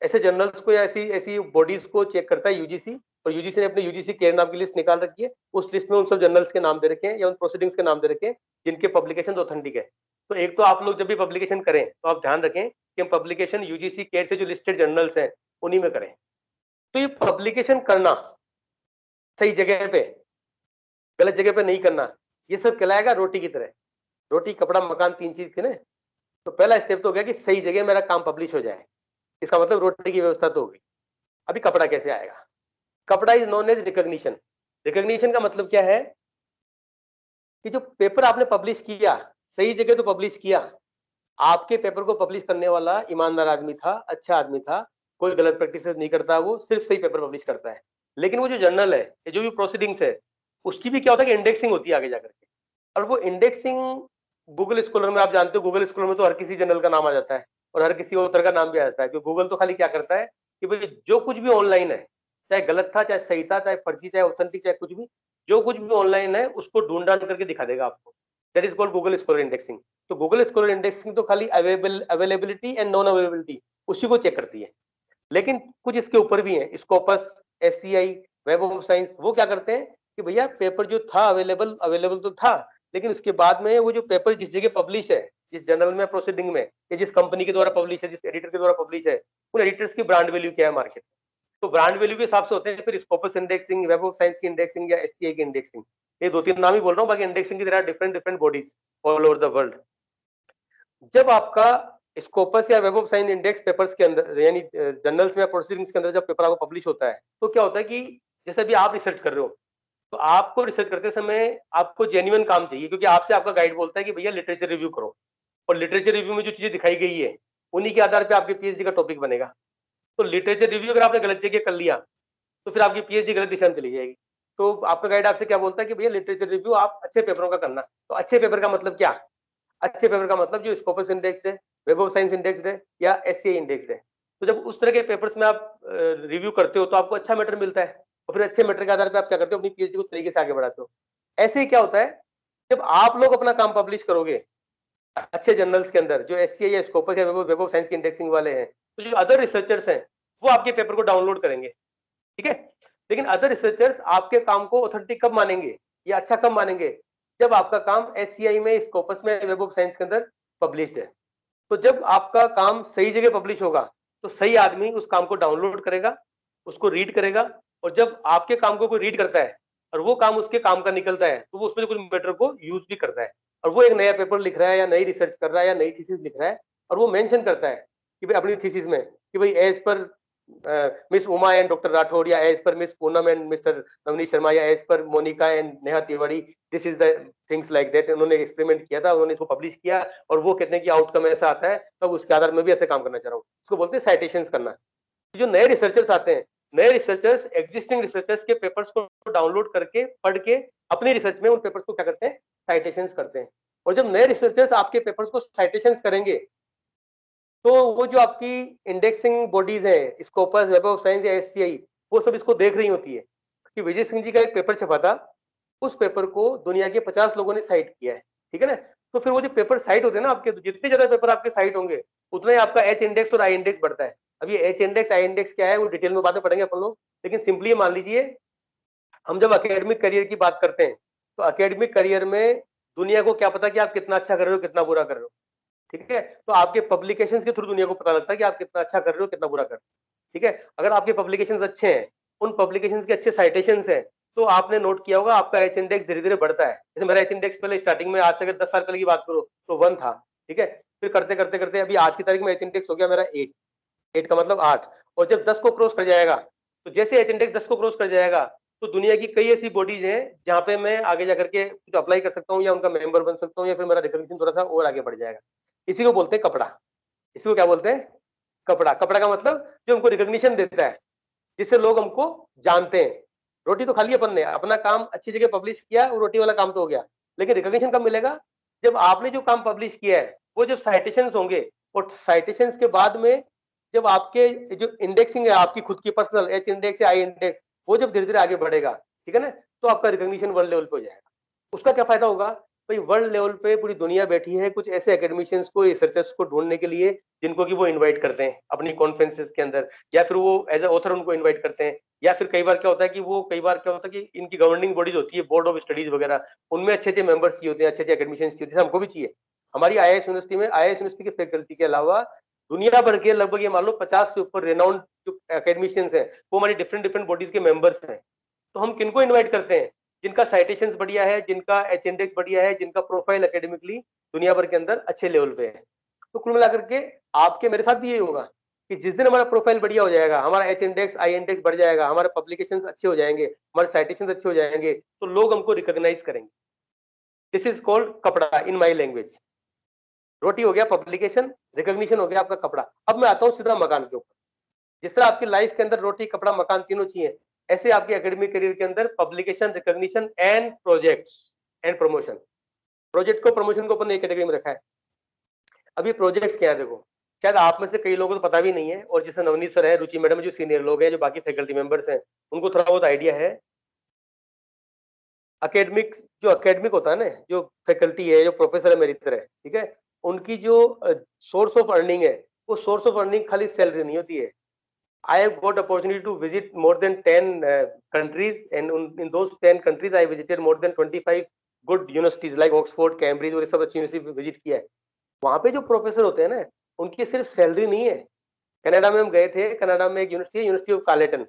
ऐसे जर्नल्स को या ऐसी ऐसी बॉडीज को चेक करता है यूजीसी, और यूजीसी ने अपने यूजीसी केयर नाम की लिस्ट निकाल रखी है, उस लिस्ट में उन सब जर्नल्स के नाम दे रखे हैं या उन प्रोसीडिंग्स के नाम दे रखे हैं जिनके पब्लिकेशन ऑथेंटिक है। तो एक तो आप लोग जब भी पब्लिकेशन करें तो आप ध्यान रखें कि हम पब्लिकेशन यूजीसी केयर से जो लिस्टेड जर्नल्स हैं उन्हीं में करें। तो ये पब्लिकेशन करना सही जगह पे, गलत जगह पे नहीं करना, ये सब कहलाएगा रोटी की तरह। रोटी, कपड़ा, मकान, 3 चीज थी ना। तो पहला स्टेप तो हो गया कि सही जगह मेरा काम पब्लिश हो जाए, इसका मतलब रोटी की व्यवस्था तो हो गई। अभी कपड़ा कैसे आएगा? कपड़ा is known as recognition. Recognition का मतलब क्या है कि जो पेपर आपने पब्लिश किया सही जगह तो पब्लिश किया, आपके पेपर को पब्लिश करने वाला ईमानदार आदमी था, अच्छा आदमी था, कोई गलत प्रैक्टिसेस नहीं करता, वो सिर्फ सही पेपर पब्लिश करता है। लेकिन वो जो जर्नल है, जो भी प्रोसीडिंग्स है, उसकी भी क्या होता है कि इंडेक्सिंग होती है आगे जाकर के, और वो इंडेक्सिंग गूगल स्कॉलर में आप जानते हो, गूगल स्कॉलर में तो हर किसी जर्नल का नाम आ जाता है और हर किसी ऑथर का नाम भी आ जाता है, क्योंकि गूगल तो खाली क्या करता है कि भाई जो कुछ भी ऑनलाइन है, चाहे गलत था, चाहे सही था, चाहे फर्जी, चाहे ऑथेंटिक, चाहे कुछ भी, जो कुछ भी ऑनलाइन है उसको ढूंढ ढांड करके दिखा देगा आपको। That is called Google scholar indexing. तो गूगल स्कॉलर इंडेक्सिंग तो खाली अवेलेबिलिटी एंड नॉन अवेलेबिलिटी उसी को चेक करती है। लेकिन कुछ इसके ऊपर भी है, Scopus, SCI, web of science, वो क्या करते हैं कि भैया पेपर जो था अवेलेबल तो था, लेकिन उसके बाद में वो जो पेपर जिस जगह पब्लिश है, जिस जर्नल में, प्रोसीडिंग में, या जिस कंपनी के द्वारा पब्लिश है, जिस एडिटर के द्वारा पब्लिश है, उन एडिटर्स की ब्रांड वैल्यू क्या है मार्केट में। तो ब्रांड वैल्यू के हिसाब से होते हैं फिर Scopus indexing, web of science की इंडेक्सिंग या एससीआई की इंडेक्सिंग। ये 2-3 नाम ही बोल रहा हूँ, बाकी इंडेक्सिंग की तरह different bodies all over the world. जब आपका स्कोपस या web of science index papers के अंदर यानी जर्नल्स में या प्रोसीडिंग्स के अंदर जब पेपर आपको पब्लिश होता है, तो क्या होता है कि जैसे अभी आप रिसर्च कर रहे हो, तो आपको रिसर्च करते समय आपको जेन्युइन काम चाहिए, क्योंकि आपसे आपका गाइड बोलता है कि भैया लिटरेचर रिव्यू करो, और लिटरेचर रिव्यू में जो चीजें दिखाई गई है उन्हीं के आधार पर आपके पीएचडी का टॉपिक बनेगा। तो लिटरेचर रिव्यू अगर आपने गलत जगह कर लिया तो फिर आपकी पीएचडी गलत दिशा में चली जाएगी। तो आपका गाइड आपसे क्या बोलता है कि भैया लिटरेचर रिव्यू आप अच्छे पेपरों का करना। तो अच्छे पेपर का मतलब क्या? अच्छे पेपर का मतलब जो स्कोपस इंडेक्स है, वेब ऑफ साइंस इंडेक्स है या एससीआई इंडेक्स है। तो जब उस तरह के पेपर्स में आप रिव्यू करते हो तो आपको अच्छा मैटर मिलता है, और फिर अच्छे मैटर के आधार पर आप क्या करते हो, अपनी पीएचडी को तरीके से आगे बढ़ाते हो। ऐसे ही क्या होता है, जब आप लोग अपना काम पब्लिश करोगे अच्छे जर्नल्स के अंदर जो एससीआई या स्कोपस या वेब ऑफ साइंस की इंडेक्सिंग वाले हैं, तो जो अदर रिसर्चर्स हैं वो आपके पेपर को डाउनलोड करेंगे, ठीक है। लेकिन अदर रिसर्चर्स आपके काम को ऑथेंटिक कब मानेंगे या अच्छा कब मानेंगे? जब आपका काम एससीआई में, स्कोपस में, वेब ऑफ साइंस के अंदर पब्लिश्ड है। तो जब आपका काम सही जगह पब्लिश होगा तो सही आदमी उस काम को डाउनलोड करेगा, उसको रीड करेगा, और जब आपके काम को कोई रीड करता है और वो काम उसके काम का निकलता है तो वो उसमें कुछ मैटर को यूज भी करता है। और वो एक नया पेपर लिख रहा है या नई रिसर्च कर रहा है या नई थीसिस लिख रहा है, और वो मेंशन करता है कि भाई अपनी थीसिस में कि भाई as per miss Uma and doctor Rathore, या as per miss Poonam and mister Navneet Sharma, या as per Monika and Neha Tiwari, this is the things like that. उन्होंने एक्सपेरिमेंट किया था, उन्होंने इसको पब्लिश किया, और वो कहते हैं कि आउटकम ऐसा आता है, तो उसके आधार में भी ऐसे काम करना चाह रहा हूँ। इसको बोलते हैं साइटेशंस करना। जो नए रिसर्चर्स आते हैं, नए रिसर्चर्स एग्जिस्टिंग रिसर्चर्स के पेपर्स को डाउनलोड करके पढ़ के अपनी रिसर्च में उन पेपर्स को क्या करते हैं, साइटेशंस करते हैं। और जब नए रिसर्चर्स आपके पेपर्स को साइटेशंस करेंगे, तो वो जो आपकी इंडेक्सिंग बॉडीज हैं, स्कोपस, वेब ऑफ साइंस या एससीआई, वो सब इसको देख रही होती है कि विजय सिंह जी का एक पेपर छपा था, उस पेपर को दुनिया के 50 लोगों ने साइट किया है, ठीक है ना। तो फिर वो जो पेपर साइट होते हैं ना आपके, जितने ज्यादा पेपर आपके साइट होंगे, उतना ही आपका एच इंडेक्स और आई इंडेक्स बढ़ता है। अब ये एच इंडेक्स आई इंडेक्स क्या है वो डिटेल में बाद में पढ़ेंगे अपन लोग, लेकिन सिंपली मान लीजिए हम जब एकेडमिक करियर की बात करते हैं, तो एकेडमिक करियर में दुनिया को क्या पता कि आप कितना अच्छा कर रहे हो, कितना बुरा कर रहे हो, ठीक है। तो आपके पब्लिकेशंस के थ्रू दुनिया को पता लगता है कि आप कितना अच्छा कर रहे हो, कितना बुरा कर रहे हो, ठीक है। अगर आपके पब्लिकेशंस अच्छे हैं, उन पब्लिकेशंस के अच्छे साइटेशंस हैं, तो आपने नोट किया होगा आपका एच इंडेक्स धीरे धीरे बढ़ता है। जैसे मेरा एच इंडेक्स पहले स्टार्टिंग में, आज से अगर 10 साल पहले की बात करो तो 1 था, ठीक है। फिर करते करते करते अभी आज की तारीख में एच इंडेक्स हो गया मेरा 8 का मतलब 8। और जब 10 को क्रॉस कर जाएगा, तो जैसे एच इंडेक्स 10 को क्रॉस कर जाएगा, तो दुनिया की कई ऐसी बॉडीज हैं जहां पे मैं आगे जाकर के कुछ अप्लाई कर सकता हूँ, या उनका मेंबर बन सकता हूँ, या फिर मेरा रिकॉग्निशन थोड़ा सा और आगे बढ़ जाएगा। इसी को बोलते हैं कपड़ा। इसको क्या बोलते हैं, कपड़ा। कपड़ा का मतलब जो हमको रिकॉग्निशन देता है, जिससे लोग हमको जानते हैं। रोटी तो खाली अपन ने अपना काम अच्छी जगह पब्लिश किया, वो रोटी वाला काम तो हो गया, लेकिन रिकॉग्निशन कब मिलेगा, जब आपने जो काम पब्लिश किया है वो जब साइटेशंस होंगे, और साइटेशंस के बाद में जब आपके जो इंडेक्सिंग है आपकी खुद की पर्सनल एच इंडेक्स या आई इंडेक्स, वो जब धीरे धीरे आगे बढ़ेगा, ठीक है ना, तो आपका रिकॉग्निशन वर्ल्ड लेवल पे हो जाएगा। उसका क्या फायदा होगा भाई, वर्ल्ड लेवल पे पूरी दुनिया बैठी है कुछ ऐसे एकेडमिशियंस को, रिसर्चर्स को ढूंढने के लिए, जिनको कि वो इनवाइट करते हैं अपनी कॉन्फ्रेंसेस के अंदर, या फिर वो एज ए ऑथर उनको इनवाइट करते हैं, या फिर कई बार क्या होता है कि वो, कई बार क्या होता है कि इनकी गवर्निंग बॉडीज होती है, बोर्ड ऑफ स्टडीज वगैरह, उनमें अच्छे अच्छे मेंबर्स चाहिए होते हैं, अच्छे अच्छे एकेडमिशियंस चाहिए होते हैं, हमको भी चाहिए। हमारी आईआईएस यूनिवर्सिटी में, आईआईएस यूनिवर्सिटी की फैकल्टी के अलावा दुनिया भर के लगभग ये मान लो 50 के ऊपर रेनाउंड जो एकेडमिशियंस हैं, वो हमारी डिफरेंट डिफरेंट बॉडीज के मेंबर्स हैं। तो हम किनको इनवाइट करते हैं, जिनका साइटेशंस बढ़िया है, जिनका एच इंडेक्स बढ़िया है, जिनका प्रोफाइल एकेडमिकली दुनिया भर के अंदर अच्छे लेवल पे है। तो कुल मिलाकर के आपके मेरे साथ भी यही होगा कि जिस दिन हमारा प्रोफाइल बढ़िया हो जाएगा, हमारा एच इंडेक्स आई इंडेक्स बढ़ जाएगा, हमारे पब्लिकेशंस अच्छे हो जाएंगे, हमारे साइटेशंस अच्छे हो जाएंगे, तो लोग हमको रिकॉग्नाइज करेंगे। दिस इज कॉल्ड कपड़ा इन माई लैंग्वेज। रोटी हो गया पब्लिकेशन, रिकॉग्निशन हो गया आपका कपड़ा। अब मैं आता हूँ सीधा मकान के ऊपर। जिस तरह आपकी लाइफ के अंदर रोटी, कपड़ा, मकान तीनों चाहिए, ऐसे आपके एकेडमिक करियर के अंदर publication, recognition and projects and promotion. Project को, प्रमोशन को अपन एक कैटेगरी में रखा है। अभी प्रोजेक्ट्स क्या है, देखो शायद आप में से कई लोगों को तो पता भी नहीं है, और जैसे नवनीत सर है, रुचि मैडम, जो सीनियर लोग हैं, जो बाकी फैकल्टी मेंबर्स हैं, उनको थोड़ा बहुत आइडिया है। अकेडमिक्स, जो अकेडमिक होता है ना, जो फैकल्टी है, जो प्रोफेसर है मेरी तरह, ठीक है, उनकी जो सोर्स ऑफ अर्निंग है, वो सोर्स ऑफ अर्निंग खाली सैलरी नहीं होती है। I have got opportunity to visit more than 10 countries, and in those 10 countries I visited more than 25 good universities like Oxford, Cambridge, और ये सब अच्छी यूनिवर्सिटी विजिट किया है। वहां पे जो प्रोफेसर होते हैं ना, उनकी सिर्फ सैलरी नहीं है। कनाडा में हम गए थे, कनाडा में एक यूनिवर्सिटी है, university of Carleton.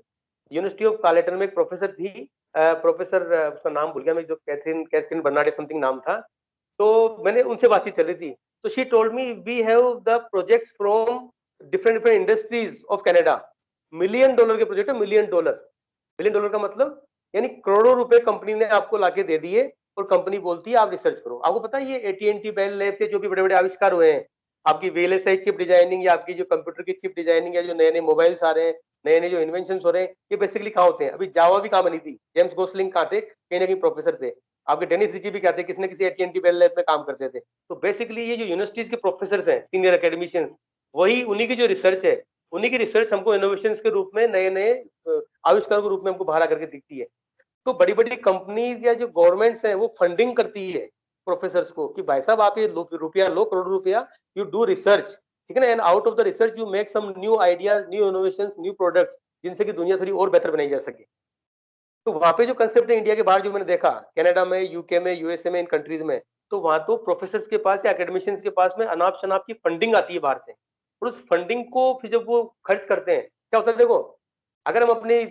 University of Carleton में एक प्रोफेसर थी, प्रोफेसर उसका नाम भूल गया मैं, जो कैथरीन बर्नाडे समथिंग नाम था। तो मैंने उनसे बातचीत चल रही थी, तो she told me we have the projects from different different industries of Canada. $1 million के प्रोजेक्ट है, $1 मिलियन। $1 मिलियन का मतलब यानी करोड़ों रुपए कंपनी ने आपको लाके दे दिए, और कंपनी बोलती है आप रिसर्च करो। आपको पता है ये AT&T, बेल लैब से जो भी बड़े बड़े आविष्कार हुए हैं, आपकी VLSI चिप डिजाइनिंग, या आपकी जो कंप्यूटर की चिप डिजाइनिंग, या जो नए नए मोबाइल्स आ रहे हैं, नए नए जो इन्वेंशन हो रहे हैं, ये बेसिकली कहाँ होते हैं। अभी जावा भी कहाँ बनी थी, जेम्स गोसलिंग कहाँ थे, कहीं ना कहीं प्रोफेसर थे। आपके डेनिस रिची भी क्या थे, किसी न किसी AT&T, बेल लैब में काम करते थे। तो बेसिकली ये जो यूनिवर्सिटीज के प्रोफेसर हैं, सीनियर एकेडमिशियंस, वही उन्हीं की जो रिसर्च है, उन्हीं की रिसर्च हमको इनोवेशन के रूप में, नए नए आविष्कारों के रूप में हमको बाहर आकर के दिखती है। तो बड़ी बड़ी कंपनीज या जो गवर्नमेंट्स हैं, वो फंडिंग करती है प्रोफेसर्स को कि भाई साहब आप ये रुपया लो, करोड़ रुपया, यू डू रिसर्च, ठीक है ना, and out of the research you make some new ideas, new innovations, new products, जिनसे कि दुनिया थोड़ी और बेहतर बनाई जा सके। तो वहां पे जो कंसेप्ट है इंडिया के बाहर, जो मैंने देखा कनाडा में, यूके में, यूएसए में, इन कंट्रीज में, तो वहां तो प्रोफेसर्स के पास या एकेडमिशियंस के पास में अनाप शनाप की फंडिंग आती है बाहर से, और उस फंडिंग को फिर जब वो खर्च करते हैं, क्या होता है देखो, अगर हम अपनी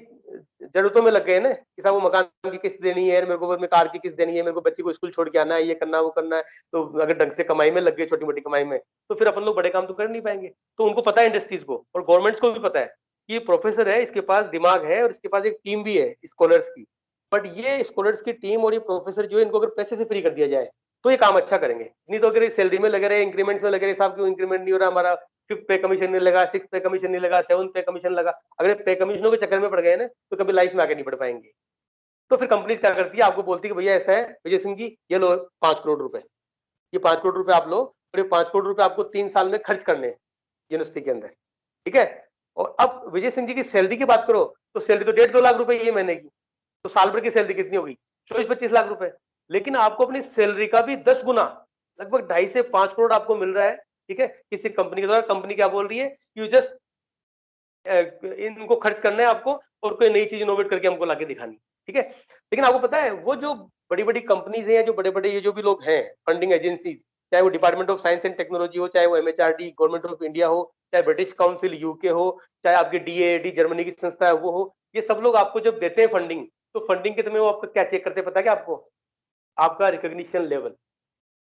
जरूरतों में लग गए ना कि साहब वो मकान की किस्त देनी है, मेरे को कार की किस्त देनी है, मेरे को बच्चे को स्कूल छोड़ के आना है, ये करना वो करना है। तो अगर ढंग से कमाई में लग गए, छोटी मोटी कमाई में, तो फिर अपन लोग बड़े काम तो कर नहीं पाएंगे। तो उनको पता है इंडस्ट्रीज को, और गवर्नमेंट्स को भी पता है कि ये प्रोफेसर है, इसके पास दिमाग है और इसके पास एक टीम भी है स्कॉलर्स की। बट ये स्कॉलर्स की टीम और ये प्रोफेसर जो है, इनको अगर पैसे से फ्री कर दिया जाए तो ये काम अच्छा करेंगे। नहीं तो अगर सैलरी में लगे रहे, इंक्रीमेंट्स में लगे रहे, साहब क्यों इंक्रीमेंट नहीं हो रहा हमारा, 5th पे कमीशन नहीं लगा, 6th पे कमीशन नहीं लगा, 7th पे कमीशन लगा, अगर पे कमीशनों के चक्कर में पड़ गए ना तो कभी लाइफ में आगे नहीं बढ़ पाएंगे। तो फिर कंपनी क्या करती है, आपको बोलती है कि भैया ऐसा है विजय सिंह जी, ये लो 5 करोड़ रुपए, ये 5 करोड़ रुपए आप लो, और ये 5 करोड़ रुपए आपको 3 साल में खर्च करने हैं यूनिवर्सिटी के अंदर, ठीक है। और अब विजय सिंह जी की सैलरी की बात करो तो सैलरी तो 1.5-2 लाख रुपए ये महीने की, तो साल भर की सैलरी कितनी होगी, 24-25 लाख रुपए। लेकिन आपको अपनी सैलरी का भी 10 गुना, लगभग 2.5 से 5 करोड़ आपको मिल रहा है, ठीक है, किसी कंपनी के द्वारा। कंपनी क्या बोल रही है, यू जस्ट इनको खर्च करना है आपको, और कोई नई चीज इनोवेट करके हमको लाके दिखानी, ठीक है। लेकिन आपको पता है वो जो बड़ी बड़ी कंपनीज हैं, जो बड़े बड़े ये जो भी लोग हैं फंडिंग एजेंसीज, चाहे वो department of science and technology हो, चाहे वो MHRD गवर्नमेंट ऑफ इंडिया हो, चाहे ब्रिटिश काउंसिल यूके हो, चाहे आपकी DAAD जर्मनी की संस्था है वो हो, ये सब लोग आपको जब देते हैं फंडिंग, तो फंडिंग के समय वो आपका क्या चेक करते हैं पता है क्या आपको, आपका रिकॉग्निशन लेवल,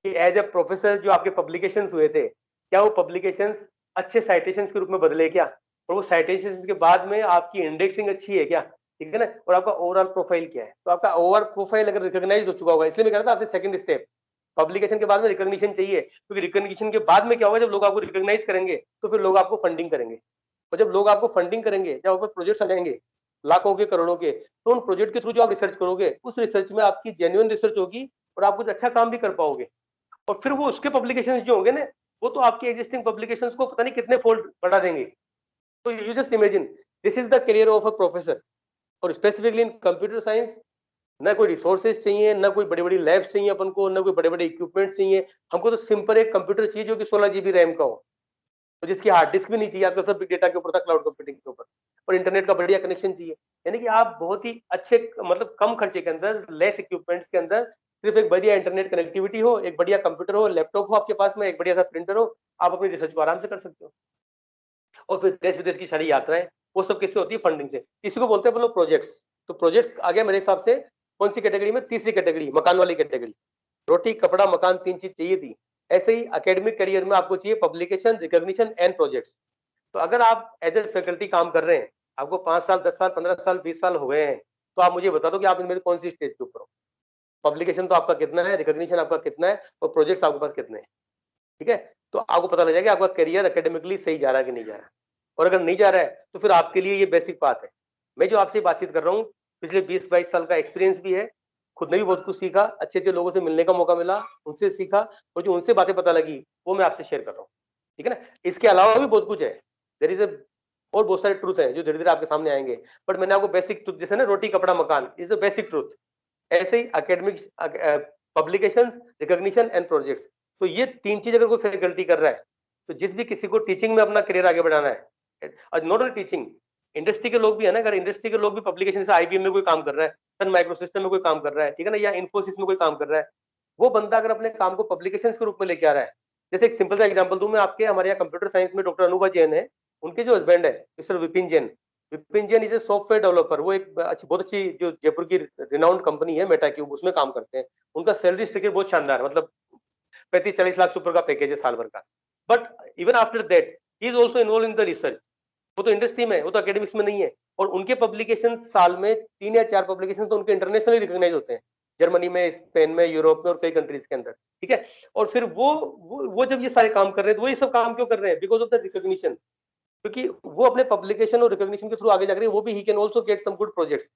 कि एज ए प्रोफेसर जो आपके पब्लिकेशंस हुए थे, क्या वो पब्लिकेशंस अच्छे साइटेशंस के रूप में बदले क्या, और वो साइटेशंस के बाद में आपकी इंडेक्सिंग अच्छी है क्या, ठीक है ना, और आपका ओवरऑल प्रोफाइल क्या है। तो आपका ओवरऑल प्रोफाइल अगर रिकॉग्नाइज हो चुका होगा, इसलिए मैं कह रहा था आपसे सेकंड स्टेप पब्लिकेशन के बाद में रिकॉग्निशन चाहिए, क्योंकि रिकॉग्निशन के बाद में क्या होगा, जब लोग आपको रिकॉग्नाइज करेंगे तो फिर लोग आपको फंडिंग करेंगे, और जब लोग आपको फंडिंग करेंगे, जब आपको प्रोजेक्ट्स आ जाएंगे लाखों के करोड़ों के, तो उन प्रोजेक्ट के थ्रू जो आप रिसर्च करोगे, उस रिसर्च में आपकी जेन्युइन रिसर्च होगी और आप कुछ अच्छा काम भी कर पाओगे। और फिर वो उसके पब्लिकेशन जो होंगे ना, वो तो आपके एग्जिस्टिंग पब्लिकेशन को पता नहीं कितने फोल्ड बढ़ा देंगे। तो you just imagine, this is the career of a professor. और स्पेसिफिकली इन कंप्यूटर साइंस ना कोई रिसोर्सेज चाहिए, ना कोई बड़ी बड़ी लैब्स चाहिए अपन को, ना कोई बड़े बड़े इक्विपमेंट्स चाहिए, हमको तो सिंपल एक कंप्यूटर चाहिए जो कि 16 GB रैम का हो, तो जिसकी हार्ड डिस्क भी नहीं चाहिए, आपका सब बिग डेटा के ऊपर था, क्लाउड कंप्यूटिंग के ऊपर, और इंटरनेट का बढ़िया कनेक्शन चाहिए। यानी कि आप बहुत ही अच्छे, मतलब कम खर्चे के अंदर, लेस इक्विपमेंट्स के अंदर, सिर्फ एक बढ़िया इंटरनेट कनेक्टिविटी हो, एक बढ़िया कंप्यूटर हो, लैपटॉप हो आपके पास में, एक बढ़िया सा प्रिंटर हो, आप अपनी रिसर्च को आराम से कर सकते हो। और फिर देश विदेश की सारी यात्राएं, वो सब किससे होती है, फंडिंग से। इसी को बोलते हैं हम लोग प्रोजेक्ट्स। तो प्रोजेक्ट्स आ गया मेरे हिसाब से कौन सी कैटेगरी में, तीसरी कैटेगरी, मकान वाली कैटेगरी। रोटी कपड़ा मकान 3 चीज चाहिए थी, ऐसे ही एकेडमिक करियर में आपको चाहिए पब्लिकेशन, रिकॉग्निशन एंड प्रोजेक्ट्स। तो अगर आप एज ए फैकल्टी काम कर रहे हैं, आपको 5 साल 10 साल 15 साल 20 साल हो गए हैं, तो आप मुझे बता दो कि आप इनमें कौन सी स्टेज के ऊपर हो। पब्लिकेशन तो आपका कितना है, रिकॉग्निशन आपका कितना है, और प्रोजेक्ट्स आपके पास कितने हैं, ठीक है। तो आपको पता लग जाएगा आपका करियर एकेडमिकली सही जा रहा है कि नहीं जा रहा है। और अगर नहीं जा रहा है तो फिर आपके लिए ये बेसिक बात है। मैं जो आपसे बातचीत कर रहा हूँ, पिछले 20-22 साल का एक्सपीरियंस भी है, खुद ने भी बहुत कुछ सीखा, अच्छे अच्छे लोगों से मिलने का मौका मिला, उनसे सीखा, और जो उनसे बातें पता लगी वो मैं आपसे शेयर कर रहा हूँ, ठीक है ना। इसके अलावा भी बहुत कुछ है, देयर इज और बहुत सारे ट्रूथ हैं जो धीरे धीरे आपके सामने आएंगे। बट मैंने आपको बेसिक ट्रूथ, जैसे ना रोटी कपड़ा मकान इज द बेसिक ट्रूथ, ऐसे ही academic, publication, recognition and projects. तो ये 3 चीज अगर कोई फैकल्टी कर रहा है, तो जिस भी किसी को टीचिंग में अपना करियर आगे बढ़ाना है, नॉट ओनली टीचिंग, इंडस्ट्री के लोग भी है ना, अगर इंडस्ट्री के लोग भी पब्लिकेशन से IBM में कोई काम कर रहा है, सन माइक्रोसिस्टम में कोई काम कर रहा है, ठीक है ना, या इन्फोसिस में कोई काम कर रहा है, वो बंदा अगर अपने काम को पब्लिकेशन के रूप में लेके आ रहा है, जैसे एक सिंपल सा एग्जांपल दूं मैं आपके, हमारे यहाँ कंप्यूटर साइंस में डॉक्टर अनुभा जैन है, उनके जो हस्बैंड है mister Vipin Jain, Vipin Jain is a software developer, वो एक अच्छी, बहुत अच्छी जो जयपुर की रिनाउंड कंपनी है मेटा क्यूब, उसमें काम करते हैं। उनका सैलरी स्ट्रक्चर बहुत शानदार है, मतलब 35-40 लाख से ऊपर का पैकेज है साल भर का। But even after that he is also involve in the research. वो तो इंडस्ट्री में है, वो तो एकेडमिक्स में नहीं है। और उनके पब्लिकेशन साल में 3 या 4 पब्लिकेशन तो उनके इंटरनेशनली रिकॉग्नाइज होते हैं, जर्मनी में, स्पेन में, यूरोप में और कई कंट्रीज के अंदर, ठीक है। और फिर वो जब ये सारे काम कर रहे हैं, तो वो ये सब काम क्यों कर रहे हैं, बिकॉज ऑफ द रिकॉग्निशन, क्योंकि वो अपने पब्लिकेशन और रिकॉग्निशन के थ्रू आगे जा रहे हैं, वो भी he can also get some good projects.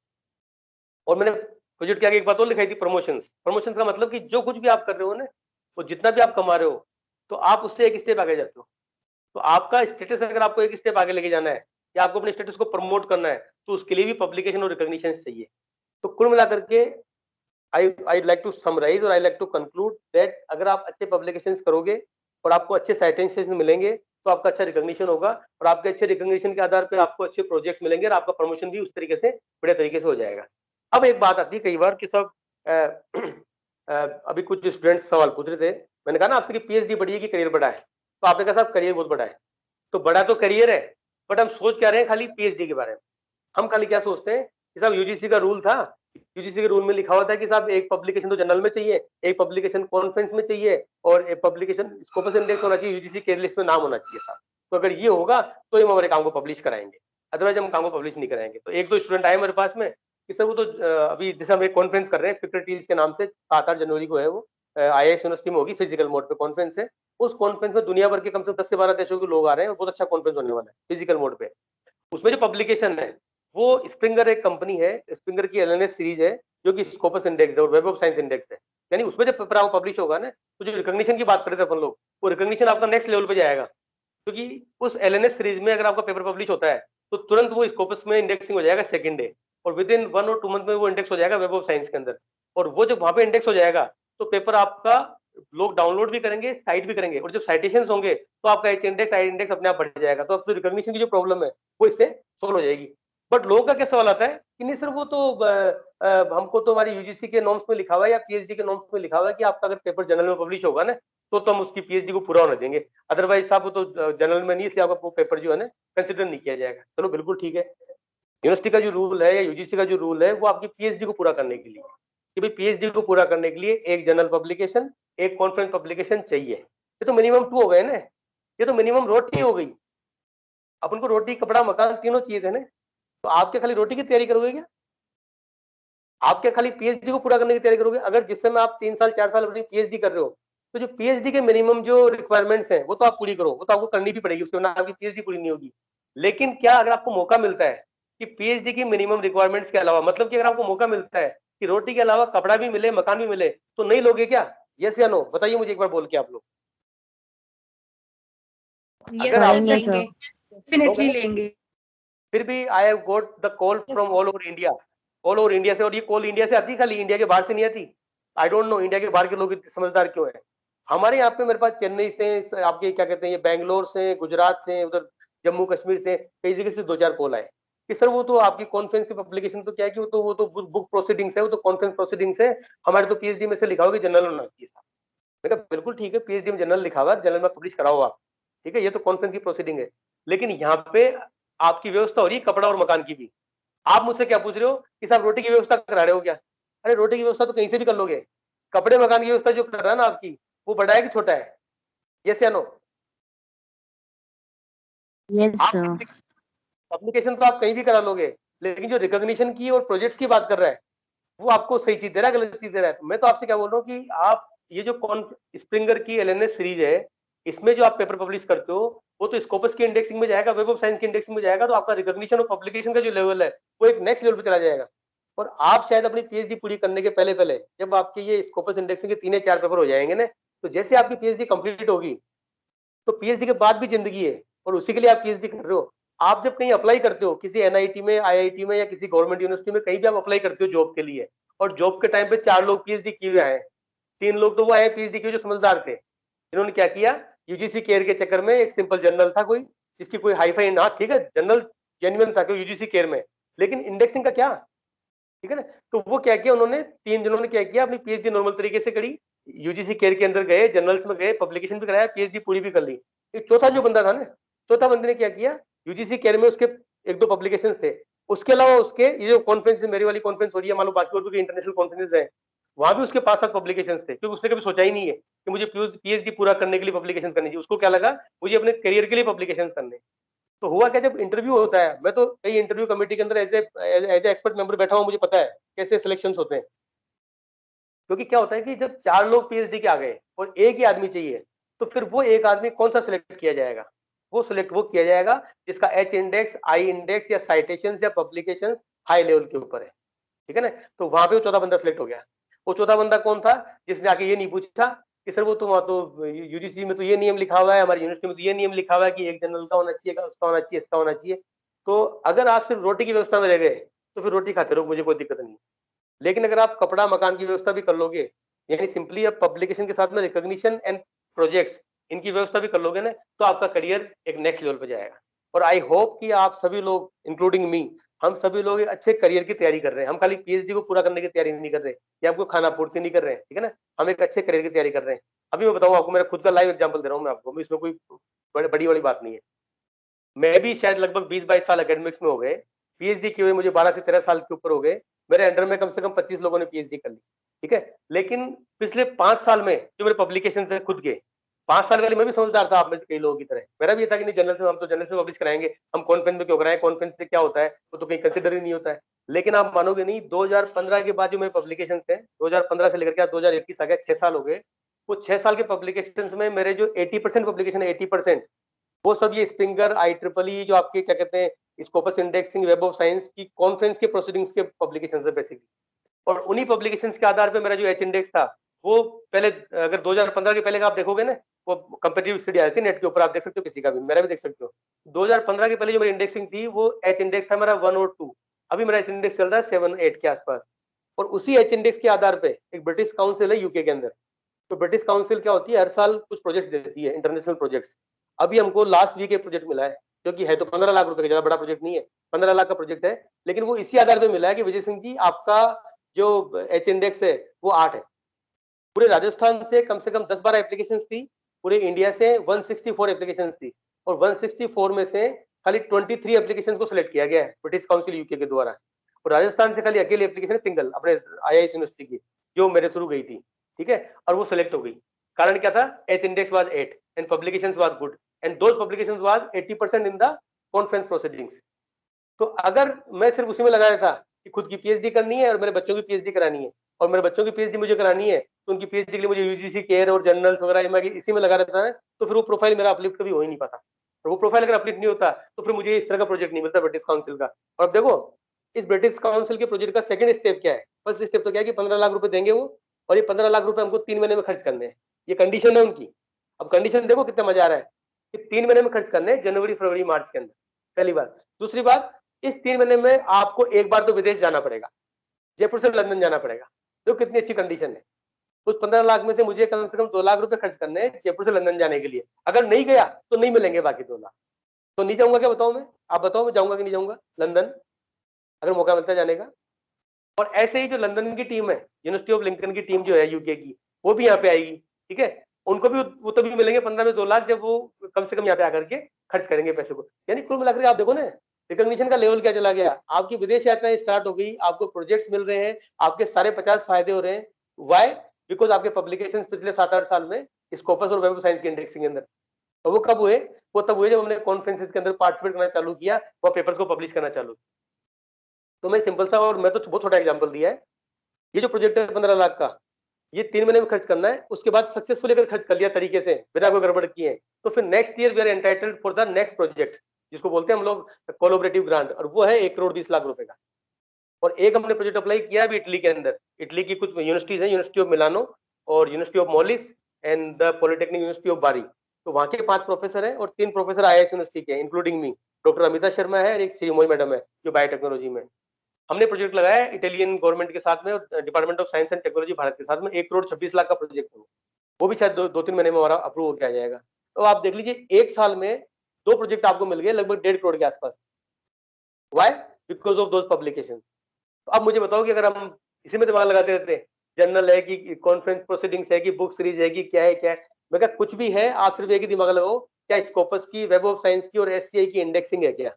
और मैंने प्रोजेक्ट के आगे एक बात और लिखाई थी, प्रमोशंस। प्रमोशंस का मतलब कि जो कुछ भी आप कर रहे हो ना, वो जितना भी आप कमा रहे हो, तो आप उससे एक स्टेप आगे जाते हो। तो आपका स्टेटस अगर आपको एक स्टेप आगे लेके जाना है, या आपको अपने स्टेटस को प्रमोट करना है, तो उसके लिए भी पब्लिकेशन और रिकॉग्निशन चाहिए। तो कुल मिलाकर के आई लाइक टू समराइज और I like to conclude that अगर आप अच्छे पब्लिकेशंस करोगे और आपको अच्छे साइटेशंस मिलेंगे, तो आपका अच्छा रिकॉग्निशन होगा, और आपके अच्छे रिकॉग्निशन के आधार पर आपको अच्छे प्रोजेक्ट्स मिलेंगे, और आपका प्रमोशन भी उस तरीके से बढ़िया तरीके से हो जाएगा। अब एक बात आती है कई बार कि सब अभी कुछ स्टूडेंट्स सवाल पूछ रहे थे, मैंने कहा ना आपसे कि PhD बड़ी है कि करियर बड़ा है, तो आपने कहा साहब करियर बहुत बड़ा है। तो बड़ा तो करियर है, बट हम सोच क्या रहे हैं खाली PhD के बारे में। हम खाली क्या सोचते हैं कि साहब यूजीसी का रूल था, यूजीसी के रूल में लिखा होता है कि साहब एक पब्लिकेशन तो जर्नल में चाहिए, एक पब्लिकेशन कॉन्फ्रेंस में चाहिए और एक पब्लिकेशन स्कोपस इंडेक्स होना चाहिए, यूजीसी के लिस्ट में नाम होना चाहिए साहब। तो अगर ये होगा तो हम हमारे काम को पब्लिश कराएंगे, अदरवाइज हम काम को पब्लिश नहीं कराएंगे। तो एक दो स्टूडेंट आए मेरे पास में कि सर वो तो अभी जैसे हम एक कॉन्फ्रेंस कर रहे हैं फिक्रेटीज के नाम से, 7-8 जनवरी को है वो, IIS यूनिवर्सिटी में होगी, फिजिकल मोड पे कॉन्फ्रेंस है। उस कॉन्फ्रेंस में दुनिया भर के कम से कम 10 से 12 देशों के लोग आ रहे हैं और बहुत अच्छा कॉन्फ्रेंस होने वाला है फिजिकल मोड पे। उसमें जो पब्लिकेशन है वो स्प्रिंगर एक कंपनी है, स्प्रिंगर की LNS सीरीज है जो कि स्कोपस इंडेक्स है और वेब ऑफ साइंस इंडेक्स है। यानी उसमें जब पेपर आपको पब्लिश होगा ना, तो जो रिकॉग्निशन की बात करते थे अपन लोग, वो रिकॉग्निशन आपका नेक्स्ट लेवल पे जाएगा, क्योंकि उस LNS सीरीज में अगर आपका पेपर पब्लिश होता है तो तुरंत वो स्कोपस में इंडेक्सिंग हो जाएगा सेकंड डे, और विद इन 1 और 2 मंथ में वो इंडेक्स हो जाएगा वेब ऑफ साइंस के अंदर। और वो जब वहां पे इंडेक्स हो जाएगा तो पेपर आपका लोग डाउनलोड भी करेंगे, साइट भी करेंगे, और जब साइटेशंस होंगे तो आपका एच इंडेक्स, आई इंडेक्स अपने आप बढ़ जाएगा। तो अब तो रिकॉग्निशन की जो प्रॉब्लम है वो इससे सोल्व हो जाएगी। बट लोगों का क्या सवाल आता है कि नहीं सर वो तो हमको तो हमारी यूजीसी के नॉर्म्स में लिखा हुआ है या पीएचडी के नॉर्म्स में लिखा हुआ है कि आपका अगर पेपर जर्नल में पब्लिश होगा ना तो हम उसकी पीएचडी को पूरा होने देंगे, अदरवाइज साहब वो तो जर्नल में नहीं, इसलिए आपका वो पेपर जो है ना कंसिडर नहीं किया जाएगा। चलो बिल्कुल ठीक है, यूनिवर्सिटी का जो रूल है या यूजीसी का जो रूल है वो आपकी पीएचडी को पूरा करने के लिए, कि भाई पीएचडी को पूरा करने के लिए एक जर्नल पब्लिकेशन, एक कॉन्फ्रेंस पब्लिकेशन चाहिए। ये तो मिनिमम 2 हो गए ना, ये तो मिनिमम रोटी हो गई। अपन को रोटी कपड़ा मकान तीनों चाहिए थे ना, तो आप क्या खाली रोटी की तैयारी करोगे क्या? आप क्या खाली पीएचडी को पूरा करने की तैयारी करोगे? अगर जिस समय आप 3 साल 4 साल अपनी पीएचडी कर रहे हो तो जो पीएचडी के मिनिमम जो रिक्वायरमेंट्स हैं वो तो आप पूरी करो, वो तो आपको करनी भी पड़ेगी, उसके बिना आपकी पीएचडी पूरी नहीं होगी। लेकिन क्या अगर आपको मौका मिलता है कि पीएचडी की मिनिमम रिक्वायरमेंट्स के अलावा, मतलब कि अगर आपको मौका मिलता है कि रोटी के अलावा कपड़ा भी मिले, मकान भी मिले, तो नहीं लोगे क्या? यस या नो बताइए मुझे एक बार बोल के आप लोग। यस अगर आप लेंगे, डेफिनेटली लेंगे। फिर भी I have got the call from all over India, all over India से, और ये कॉल इंडिया से आती है, खाली इंडिया के बाहर से नहीं आती। आई डोंट नो इंडिया के बाहर के लोग इतने समझदार क्यों है। हमारे यहाँ पे मेरे पास चेन्नई से, आपके क्या कहते हैं ये बैंगलोर से, गुजरात से, उधर जम्मू कश्मीर से, कई जगह से 2-4 कॉल आए कि सर वो तो आपकी कॉन्फ्रेंस पब्लिकेशन तो क्या है कि वो तो बुक प्रोसीडिंग्स है, वो तो कॉन्फ्रेंस प्रोसीडिंग्स है, हमारे तो पीएचडी में से लिखा होगा जनरल होना चाहिए साहब। मैं कहा बिल्कुल ठीक है, पीएचडी में जनरल लिखा हुआ, जनरल में पब्लिश कराओ आप, ठीक है, ये तो कॉन्फ्रेंस की प्रोसीडिंग है। लेकिन यहाँ पे आपकी व्यवस्था हो रही है कपड़ा और मकान की भी। आप मुझसे क्या पूछ रहे हो कि साहब रोटी की व्यवस्था करा रहे हो क्या? अरे रोटी की व्यवस्था तो कहीं से भी कर लोगे, कपड़े मकान की व्यवस्था जो कर रहा है ना आपकी, वो बड़ा है कि छोटा है? यस या नो? यस आप एप्लीकेशन तो आप कहीं भी करा लोगे, लेकिन जो रिकॉग्निशन की और प्रोजेक्ट्स की बात कर रहा है वो आपको सही चीज दे रहा है, गलत चीज दे रहा है। तो मैं तो आपसे क्या बोल रहा हूँ कि आप ये जो स्प्रिंगर की LNS सीरीज है, इसमें जो आप पेपर पब्लिश करते हो वो तो स्कोपस की इंडेक्सिंग में जाएगा, वेब ऑफ साइंस की इंडेक्सिंग में जाएगा, तो आपका रिकॉग्निशन और पब्लिकेशन का जो लेवल है वो एक नेक्स्ट लेवल पे चला जाएगा। और आप शायद अपनी पीएचडी पूरी करने के पहले पहले जब आपके ये स्कोपस इंडेक्सिंग के 3 या 4 पेपर हो जाएंगे ना, तो जैसे आपकी पीएचडी कंप्लीट होगी, तो पीएचडी के बाद भी जिंदगी है और उसी के लिए आप पीएचडी कर रहे हो। आप जब कहीं अप्लाई करते हो किसी एनआईटी में, आईआईटी में या किसी गवर्नमेंट यूनिवर्सिटी में, कहीं भी आप अप्लाई करते हो जॉब के लिए, और जॉब के टाइम पे 4 लोग पीएचडी किए हुए आए, 3 लोग तो वो आए पीएचडी किए जो समझदार थे। इन्होंने क्या किया, यूजीसी केयर के चक्कर में, एक सिंपल जर्नल था कोई जिसकी कोई हाई फाई ना, ठीक है जर्नल जेन्युइन था कोई यूजीसी केयर में, लेकिन इंडेक्सिंग का क्या, ठीक है ना। तो वो क्या किया उन्होंने, 3 जनों ने क्या किया, अपनी पीएचडी नॉर्मल तरीके से करी, यूजीसी केयर के अंदर गए, जर्नल्स में गए, पब्लिकेशन भी कराया, पीएचडी पूरी भी कर ली। चौथा जो बंदा था ना, चौथा बंदे ने क्या किया, यूजीसी केयर में उसके 1-2 पब्लिकेशन थे, उसके अलावा उसके ये जो कॉन्फ्रेंस मेरी वाली कॉन्फ्रेंस हो रही है, मान लो बाकी और भी इंटरनेशनल कॉन्फ्रेंस है, वहां भी उसके 5-7 पब्लिकेशन थे, क्योंकि उसने कभी सोचा ही नहीं है कि मुझे पीएचडी पूरा करने के लिए पब्लिकेशन करनी चाहिए। उसको क्या लगा, मुझे अपने करियर के लिए पब्लिकेशन करने। तो हुआ क्या, जब इंटरव्यू होता है, मैं तो कई इंटरव्यू कमेटी के अंदर एज ए एक्सपर्ट मेंबर बैठा हूं, मुझे पता है कैसे सिलेक्शन होते हैं। क्योंकि क्या होता है कि जब 4 लोग पीएचडी के आ गए और एक ही आदमी चाहिए, तो फिर वो एक आदमी कौन सा सिलेक्ट किया जाएगा, वो किया जाएगा जिसका एच इंडेक्स, आई इंडेक्स या साइटेशंस या पब्लिकेशंस हाई लेवल के ऊपर है, ठीक है ना। तो वहां पे वो 14 बंदा सिलेक्ट हो गया। वो 14 बंदा कौन था, जिसने आके ये नहीं पूछा कि सर वो तो यूजीसी में तो ये नियम लिखा हुआ है, हमारी यूनिवर्सिटी में तो ये नियम लिखा हुआ है कि एक जनरल का होना चाहिए, उसका होना चाहिए, इसका होना चाहिए। तो अगर आप सिर्फ रोटी की व्यवस्था में रह गए तो फिर रोटी खाते रहो, मुझे कोई दिक्कत नहीं। लेकिन अगर आप कपड़ा मकान की व्यवस्था भी कर लोगे, यानी सिंपली अब पब्लिकेशन के साथ में रिकॉग्निशन एंड प्रोजेक्ट्स इनकी व्यवस्था भी कर लोगे ना, तो आपका करियर एक नेक्स्ट लेवल पे जाएगा। और आई होप कि आप सभी लोग इंक्लूडिंग मी, हम सभी लोग एक अच्छे करियर की तैयारी कर रहे हैं। हम खाली पीएचडी को पूरा करने की तैयारी नहीं कर रहे या आपको खाना पूर्ति नहीं कर रहे हैं, ठीक है ना, हम एक अच्छे करियर की तैयारी कर रहे हैं। अभी मैं बताऊँ आपको, मेरा खुद का लाइव एग्जाम्पल दे रहा हूँ मैं आपको, इसमें कोई बड़ी वाली बात नहीं है। मैं भी शायद लगभग 20-22 साल एकेडमिक्स में हो गए, पीएचडी किए हुए मुझे 12 से 13 साल के ऊपर हो गए, मेरे अंडर में कम से कम 25 लोगों ने पीएचडी कर ली, ठीक है। लेकिन पिछले 5 साल में जो मेरे पब्लिकेशन है खुद के, 5 साल पहले मैं भी समझदार था आप में से कई लोगों की तरह, मेरा भी ये था कि नहीं जर्नल से, हम तो जर्नल से पब्लिश कराएंगे, हम कॉन्फ्रेंस में क्यों कराएं, कॉन्फ्रेंस से क्या होता है, वो तो कहीं कंसिडर ही नहीं होता है। लेकिन आप मानोगे नहीं, 2015 के बाद जो मेरे पब्लिकेशन थे, 2015 से लेकर के 2021 आ गया, 6 साल हो गए। वो 6 साल के पब्लिकेशन में मेरे जो 80% पब्लिकेशन है, 80% वो सब ये स्प्रिंगर, IEEE, जो आपके क्या कहते हैं, Scopus indexing, web of science की कॉन्फ्रेंस के प्रोसीडिंग्स के पब्लिकेशन है बेसिकली। और उन्हीं पब्लिकेशंस के आधार पे मेरा जो एच इंडेक्स था, वो पहले अगर 2015 के पहले का आप देखोगे ना, वो कंपेटिटिव स्टडी आई थी नेट के ऊपर, आप देख सकते हो, किसी का भी, मेरा भी देख सकते हो। 2015 के पहले जो मेरी इंडेक्सिंग थी, वो एच इंडेक्स था मेरा 1 और 2। अभी मेरा एच इंडेक्स चल रहा है 7-8 के आसपास। और उसी एच इंडेक्स के आधार पे एक ब्रिटिश काउंसिल है यूके के अंदर। तो ब्रिटिश काउंसिल क्या होती है, हर साल कुछ प्रोजेक्ट्स देती है, इंटरनेशनल प्रोजेक्ट्स। अभी हमको लास्ट वीक एक प्रोजेक्ट मिला है, जो कि है तो 15 लाख रुपए का, ज्यादा बड़ा प्रोजेक्ट नहीं है, 15 लाख का प्रोजेक्ट है। लेकिन वो इसी आधार पे मिला है कि विजय सिंह जी, आपका जो एच इंडेक्स है वो 8 है। पूरे राजस्थान से कम 10-12 एप्लीकेशंस थी, पूरे इंडिया से 164 एप्लीकेशंस थी, और 164 में से खाली 23 एप्लीकेशंस को सिलेक्ट किया गया है ब्रिटिश काउंसिल यूके के द्वारा। और राजस्थान से खाली अकेली एप्लीकेशन सिंगल अपने IIS यूनिवर्सिटी की, जो मेरे थ्रू गई थी, ठीक है, और वो सिलेक्ट हो गई। कारण क्या था, H index was 8 and publications was good and those publications was 80% in the conference proceedings. तो अगर मैं सिर्फ उसी में लगाया था कि खुद की पीएचडी करनी है और मेरे बच्चों की पीएचडी करानी है, और मेरे बच्चों की पीएचडी मुझे करानी है, तो उनकी पीएचडी के लिए मुझे यूजीसी केयर और जर्नल्स वगैरह मैं इसी में लगा रहता है, तो फिर वो प्रोफाइल मेरा अपलिफ्ट कभी हो ही नहीं पाता। और वो प्रोफाइल अगर अपलिफ्ट नहीं होता, तो फिर मुझे इस तरह का प्रोजेक्ट नहीं मिलता ब्रिटिश काउंसिल का। और अब देखो, इस ब्रिटिश काउंसिल के प्रोजेक्ट का सेकंड स्टेप क्या है। फर्स्ट स्टेप तो क्या है कि 15 लाख रुपए देंगे वो, और ये 15 लाख रुपए हमको 3 महीने में खर्च करने हैं, ये कंडीशन है उनकी। अब कंडीशन देखो कितना मजा आ रहा है कि 3 महीने में खर्च करने हैं, जनवरी, फरवरी, मार्च के अंदर, पहली बात। दूसरी बात, इस 3 महीने में आपको एक बार तो विदेश जाना पड़ेगा, जयपुर से लंदन जाना पड़ेगा। देखो कितनी अच्छी कंडीशन है। उस 15 लाख में से मुझे कम से कम 2 लाख रुपए खर्च करने हैं जयपुर से लंदन जाने के लिए। अगर नहीं गया तो नहीं मिलेंगे बाकी 2 लाख। तो नहीं जाऊंगा क्या, बताओ मैं, आप बताओ, मैं जाऊंगा कि नहीं जाऊंगा लंदन, अगर मौका मिलता है जाने का। और ऐसे ही जो लंदन की टीम है, यूनिवर्सिटी ऑफ लिंकन की टीम जो है यूके की, वो भी यहाँ पे आएगी, ठीक है। उनको भी वो तभी मिलेंगे 15 में 2 लाख, जब वो कम से कम यहाँ पे आकर के खर्च करेंगे पैसे को। यानी कुल मिलाकर आप देखो ना, रिकॉग्निशन का लेवल क्या चला गया। आपकी विदेश यात्राएं स्टार्ट हो गई, आपको प्रोजेक्ट्स मिल रहे हैं, आपके सारे 50 फायदे हो रहे हैं। वाई? बिकॉज आपके पब्लिकेशन पिछले 7-8 साल में स्कोपस और वेब ऑफ साइंस की इंडेक्सिंग के अंदर। और वो कब हुए? वो तब हुए जब हमने कॉन्फ्रेंसेस के अंदर पार्टिसिपेट करना चालू किया, वो पेपर्स को पब्लिश करना चालू। तो मैं सिंपल सा, और मैं तो बहुत छोटा एग्जांपल दिया है। ये जो प्रोजेक्ट है 15 लाख का, ये 3 महीने में खर्च करना है। उसके बाद सक्सेसफुली अगर खर्च कर लिया तरीके से, बिना कोई गड़बड़ किए, तो फिर next year we are entitled for the next project, जिसको बोलते हैं हम लोग कोलैबोरेटिव ग्रांट, और वो है 1,20,00,000 रुपए का। और एक हमने प्रोजेक्ट अप्लाई किया अभी इटली के अंदर। इटली की कुछ यूनिवर्सिटीज है, यूनिवर्सिटी ऑफ मिलानो और university of mollies and the polytechnic university of बारी। तो वहाँ के 5 प्रोफेसर हैं और 3 प्रोफेसर IIS यूनिवर्सिटी के, including me. Doctor Amita Sharma है और एक श्रीमोई मैडम है जो बायोटेक्नोलॉजी में। हमने प्रोजेक्ट लगाया है इटालियन गवर्नमेंट के साथ में और department of science and technology Bharat के साथ में। 1,26,00,000 का प्रोजेक्ट है वो भी शायद 2-3 महीने में हमारा अप्रूव होकर आ जाएगा। तो आप देख लीजिए, एक साल में 2 प्रोजेक्ट आपको मिल गए लगभग 1.5 करोड़ के आसपास। Why? Because of those publication. तो अब मुझे बताओ कि अगर हम इसी में दिमाग लगाते रहते, जर्नल है कि कॉन्फ्रेंस प्रोसीडिंग्स है कि बुक सीरीज है कि क्या है क्या है, मैं कहा कुछ भी है, आप सिर्फ एक ही दिमाग लगाओ, क्या स्कोपस की, वेब ऑफ साइंस की और SCI की इंडेक्सिंग है क्या।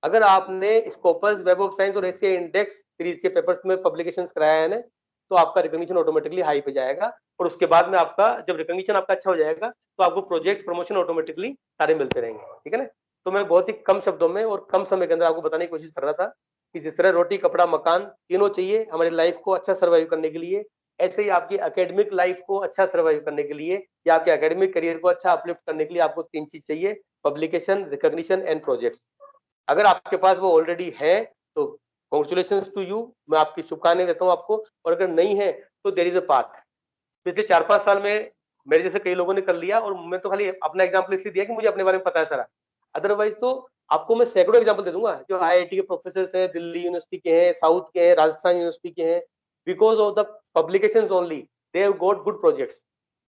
अगर आपने स्कोपस, वेब ऑफ साइंस और SCI इंडेक्स सीरीज के पेपर्स में पब्लिकेशंस कराया है ना, तो आपका रिकॉग्निशन ऑटोमेटिकली हाई पे जाएगा। और उसके बाद में आपका जब रिकॉग्निशन आपका अच्छा हो जाएगा, तो आपको प्रोजेक्ट्स, प्रमोशन ऑटोमेटिकली सारे मिलते रहेंगे, ठीक है ना। तो मैं बहुत ही कम शब्दों में और कम समय के अंदर आपको बताने की कोशिश कर रहा था कि जिस तरह रोटी, कपड़ा, मकान तीनों चाहिए हमारी लाइफ को अच्छा सर्वाइव करने के लिए, ऐसे ही आपकी एकेडमिक लाइफ को अच्छा सर्वाइव करने के लिए या आपके एकेडमिक करियर को अच्छा अपलिफ्ट करने के लिए आपको 3 चीज चाहिए: पब्लिकेशन, रिकॉग्निशन एंड प्रोजेक्ट्स। अगर आपके पास वो ऑलरेडी है तो कॉन्ग्रेचुलेशंस टू यू, मैं आपकी शुभकामनाएं देता हूँ आपको। और अगर नहीं है तो देयर इज अ पाथ। पिछले 4-5 साल में मेरे जैसे कई लोगों ने कर लिया, और मैं तो खाली अपना एग्जांपल इसलिए दिया कि मुझे अपने बारे में पता है सारा। अदरवाइज तो आपको मैं सैकड़ों एग्जांपल दे दूंगा जो IIT के प्रोफेसर हैं, दिल्ली यूनिवर्सिटी के हैं, साउथ के हैं, राजस्थान यूनिवर्सिटी के हैं। Because of the publications only they have got good projects.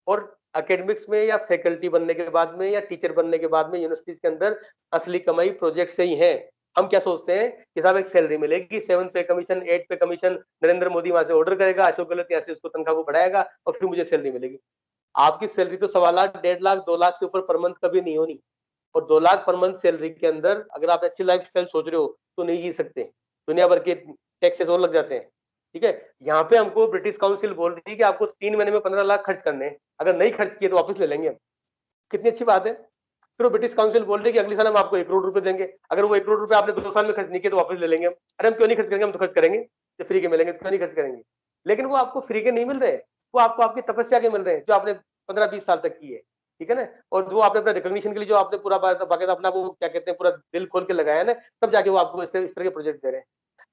और एकेडमिक्स में या फैकल्टी बनने के बाद में या टीचर बनने के बाद में यूनिवर्सिटीज के अंदर असली कमाई प्रोजेक्ट से ही है। हम क्या सोचते हैं कि साहब एक सैलरी मिलेगी, 7 पे कमीशन, 8 पे कमीशन, नरेंद्र मोदी वहां से ऑर्डर करेगा, अशोक गहलोत यहाँ से उसको तनख्वाह को बढ़ाएगा और फिर मुझे सैलरी मिलेगी। आपकी सैलरी तो 1.25 लाख, 1.5 लाख, 2 लाख से ऊपर पर मंथ कभी नहीं होनी। और 2 लाख पर मंथ सैलरी के अंदर अगर आप अच्छी लाइफस्टाइल सोच रहे हो तो नहीं जी सकते, दुनिया भर के टैक्सेस और लग जाते हैं। ठीक है, यहाँ पे हमको ब्रिटिश काउंसिल बोल रही है कि आपको 3 महीने में 15 लाख खर्च करने हैं, अगर नहीं खर्च किए तो वापस ले लेंगे हम। कितनी अच्छी बात है। फिर वो ब्रिटिश काउंसिल बोल रही है कि अगले साल हम आपको 1 करोड़ रुपए देंगे, अगर वो 1 करोड़ रुपए आपने 2 साल में खर्च नहीं किए तो वापस ले लेंगे हम। अरे हम क्यों नहीं खर्च करेंगे, हम तो खर्च करेंगे, जो फ्री के मिलेंगे तो क्यों नहीं खर्च करेंगे। लेकिन वो आपको फ्री के नहीं मिल रहे, वो आपको आपकी तपस्या के मिल रहे हैं जो आपने 15-20 साल तक की है। ठीक है ना, और जो आपने अपना रिकॉग्निशन के लिए जो आपने पूरा बाकायदा अपना वो क्या कहते हैं पूरा दिल खोल के लगाया ना, तब जाके वो आपको इस तरह के प्रोजेक्ट दे रहे हैं।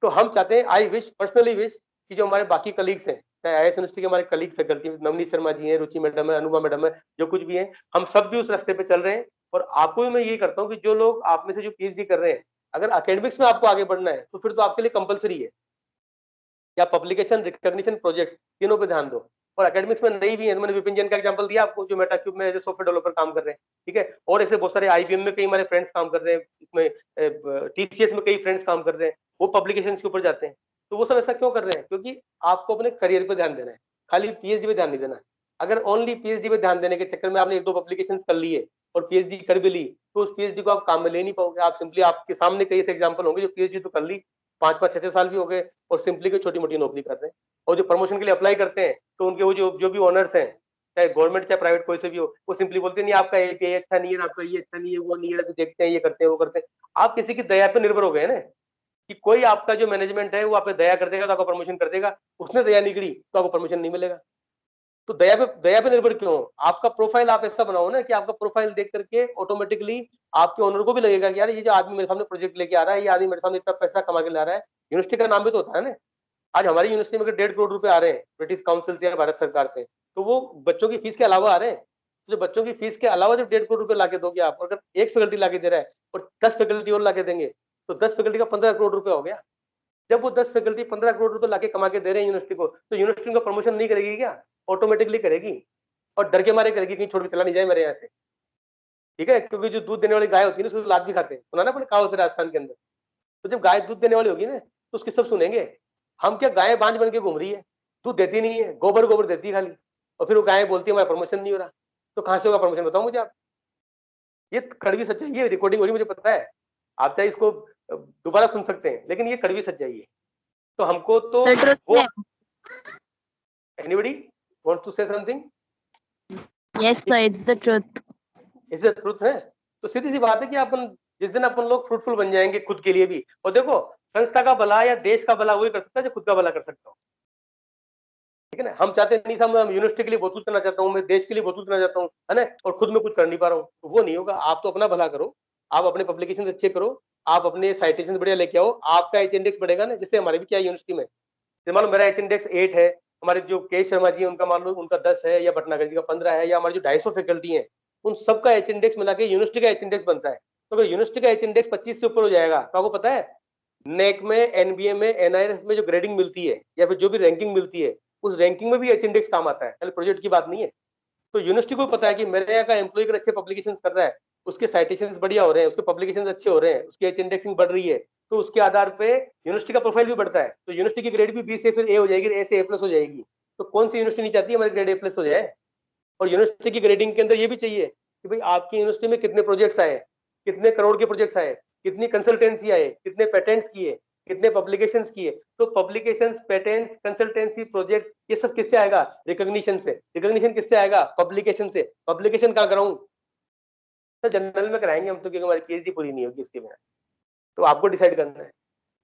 तो हम चाहते हैं, आई विश पर्सनली विश कि जो हमारे बाकी कलीग्स हैं, चाहे IAS यूनिवर्सिटी के हमारे कलीग फैकल्टी, नवनीत शर्मा जी हैं, रुचि मैडम है, अनुपमा मैडम है, जो कुछ भी है, हम सब भी उस रास्ते पे चल रहे हैं। और आपको भी मैं ये करता हूँ कि जो लोग आप में से जो PhD कर रहे हैं, अगर एकेडमिक्स में आपको आगे बढ़ना है तो फिर तो आपके लिए कंपलसरी है या पब्लिकेशन, रिकॉग्निशन, प्रोजेक्ट्स, तीनों पे ध्यान दो। और एकेडमिक्स में नहीं भी है, मैंने विपिन जैन का एग्जांपल दिया आपको, जो मेटाक्यूब में एज ए सॉफ्टवेयर डेवलपर काम कर रहे हैं। ठीक है, और ऐसे बहुत सारे IBM में कई हमारे फ्रेंड्स काम कर रहे हैं, इसमें TCS में कई फ्रेंड्स काम कर रहे हैं, वो पब्लिकेशन के ऊपर जाते हैं। तो वो सब ऐसा क्यों कर रहे हैं, क्योंकि आपको अपने करियर पे ध्यान देना है, खाली PhD पे ध्यान नहीं देना। अगर ओनली PhD पे ध्यान देने के चक्कर में आपने 1-2 पब्लिकेशन कर लिए और PhD कर भी ली, तो उस PhD को आप काम में ले नहीं पाओगे। आप सिंपली, आपके सामने कई ऐसे एग्जाम्पल होंगे जो PhD तो कर ली, 5-5, 6-6 साल भी हो गए और सिंपली कोई छोटी मोटी नौकरी कर रहे हैं। और जो प्रमोशन के लिए अप्लाई करते हैं तो उनके वो जो भी ओनर्स हैं, चाहे गवर्नमेंट चाहे प्राइवेट कोई से भी हो, वो सिंपली बोलते नहीं आपका ये अच्छा नहीं है, आपका ये अच्छा नहीं है, वो नहीं है, तो देखते हैं, ये करते हैं, वो करते हैं। आप किसी की दया पे निर्भर हो गए ना, कि कोई आपका जो मैनेजमेंट है वो आप पे दया कर देगा तो आपको प्रमोशन कर देगा, उसने दया नहीं करी तो आपको प्रमोशन नहीं मिलेगा। तो दया पे निर्भर क्यों हो? आपका प्रोफाइल आप ऐसा बनाओ ना कि आपका प्रोफाइल देख करके ऑटोमेटिकली आपके ओनर को भी लगेगा कि यार ये जो आदमी मेरे सामने प्रोजेक्ट लेके आ रहा है, ये आदमी मेरे सामने इतना पैसा कमा के ला रहा है। यूनिवर्सिटी का नाम भी तो होता है ना। आज हमारी यूनिवर्सिटी में अगर 1.5 करोड़ रुपए आ रहे हैं ब्रिटिश काउंसिल से या भारत सरकार से, तो वो बच्चों की फीस के अलावा आ रहे हैं। तो जो बच्चों की फीस के अलावा जब 1.5 करोड़ रुपए लाके दोगे आप, और अगर एक फैकल्टी लाके दे रहा है और 10 फैकल्टी और लाके देंगे, तो 10 फैकल्टी का 15 करोड़ रुपए हो गया। जब वो 10 फैकल्टी 15 करोड़ रुपए लाके कमा के दे रहे हैं यूनिवर्सिटी को, तो यूनिवर्सिटी उनका प्रमोशन नहीं करेगी क्या? ऑटोमेटिकली करेगी, और डर के मारे करेगी कहीं छोड़ के चला नहीं जाए मेरे यहाँ से। ठीक है, क्योंकि जो दूध देने वाली गाय होती है ना, उसको लात भी खाते हैं, सुना ना अपने कहावत है राजस्थान के अंदर। तो जब गाय दूध देने वाली होगी ना, तो उसकी सब सुनेंगे। हम क्या, गाय बांझ बन के घूम रही है, दूध देती नहीं है, गोबर गोबर देती है खाली, और फिर वो गाय बोलती है हमारा प्रमोशन नहीं हो रहा। तो कहाँ से होगा प्रमोशन, बताओ मुझे आप। ये कड़वी सच्चाई है, रिकॉर्डिंग हो रही मुझे पता है, आप चाहे इसको दोबारा सुन सकते हैं, लेकिन ये कड़वी सच्चाई है। तो हमको तो वो, anybody wants to say something? Yes, sir, it's the truth. It's the truth है। तो सीधी सी बात है कि अपन जिस दिन अपन लोग फ्रूटफुल बन जाएंगे खुद के लिए भी, और देखो संस्था का भला या देश का भला वही कर सकता है जो खुद का भला कर सकता हो। ठीक है ना, हम चाहते नहीं, हम यूनिवर्सिटी के लिए बहुत कुछ करना चाहता हूँ, मैं देश के लिए बहुत कुछ करना चाहता हूँ, है ना, और खुद में कुछ कर नहीं पा रहा हूँ, तो वो नहीं होगा। आप तो अपना भला करो, आप अपने पब्लिकेशन अच्छे करो, आप अपने साइटेशन बढ़िया लेके आओ, आपका एच इंडेक्स बढ़ेगा ना। जैसे हमारे भी क्या यूनिवर्सिटी में, मान लो मेरा एच इंडेक्स 8 है, हमारे जो के शर्मा जी है उनका मान लो उनका 10 है, या भटनागर जी का 15 है, या हमारे जो 250 फैकल्टी है उन सबका एच इंडेक्स मिला के यूनिवर्सिटी का एच इंडेक्स बनता है। तो अगर यूनिवर्सिटी का एच इंडेक्स 25 से ऊपर हो जाएगा, तो आपको पता है नेक में, एनबीए में, एनआईआरएफ में जो ग्रेडिंग मिलती है या फिर जो भी रैंकिंग मिलती है, उस रैंकिंग में भी एच इंडेक्स काम आता है, खाली प्रोजेक्ट की बात नहीं है। तो यूनिवर्सिटी को पता है कि मेरे यहाँ का एम्प्लॉय अगर अच्छे पब्लिकेशंस कर रहा है, उसके साइटेशंस बढ़िया हो रहे हैं, उसके पब्लिकेशंस अच्छे हो रहे हैं, उसकी एच इंडेक्सिंग बढ़ रही है, तो उसके आधार पे यूनिवर्सिटी का प्रोफाइल भी बढ़ता है। तो यूनिवर्सिटी की ग्रेड भी बी से फिर ए हो जाएगी, ए से ए प्लस हो जाएगी। तो कौन सी यूनिवर्सिटी नहीं चाहती है हमारी ग्रेड ए प्लस हो जाए? और यूनिवर्सिटी की ग्रेडिंग के अंदर ये भी चाहिए कि भाई आपकी यूनिवर्सिटी में कितने प्रोजेक्ट्स आए, कितने करोड़ के प्रोजेक्ट्स आए, कितनी कंसल्टेंसी आए, कितने पेटेंट्स किए, कितने पब्लिकेशंस किए। तो पब्लिकेशंस, पेटेंट्स, कंसल्टेंसी, प्रोजेक्ट्स, ये सब किससे आएगा? रिकॉग्निशन से। रिकॉग्निशन किससे आएगा? पब्लिकेशन से। पब्लिकेशन कहाँ कराऊं? तो जनरल में कराएंगे हम तो, क्योंकि हमारी पीएचडी पूरी नहीं होगी उसके बिना। तो आपको डिसाइड करना है,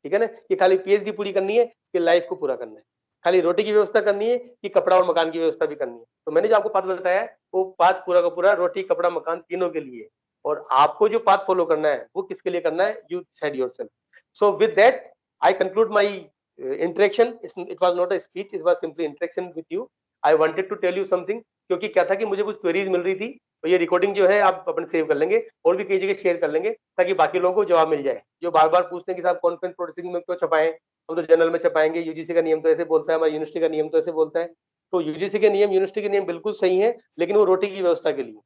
ठीक है ना, कि खाली पीएचडी पूरी करनी है कि लाइफ को पूरा करना है, खाली रोटी की व्यवस्था करनी है कि कपड़ा और मकान की व्यवस्था भी करनी है। तो मैंने जो आपको पाथ बताया है वो पाथ पूरा का पूरा रोटी, कपड़ा, मकान तीनों के लिए। और आपको जो पाथ फॉलो करना है वो किसके लिए करना है? You decide yourself. So with that I conclude my interaction. It was not a speech, it was simply interaction with you. I wanted to tell you something, क्योंकि क्या था कि मुझे कुछ क्वेरीज मिल रही थी, तो ये रिकॉर्डिंग जो है आप अपने सेव कर लेंगे और भी कई जगह शेयर कर लेंगे, ताकि बाकी लोगों को जवाब मिल जाए, जो बार बार पूछते हैं कि साहब कॉन्फ्रेंस प्रोसेसिंग में क्यों छपाएं, हम तो जनरल में छपाएंगे, यूजीसी का नियम तो ऐसे बोलता है, हमारी यूनिवर्सिटी का नियम तो ऐसे बोलता है। तो यूजीसी के नियम, यूनिवर्सिटी के नियम बिल्कुल सही है, लेकिन वो रोटी की व्यवस्था के लिए।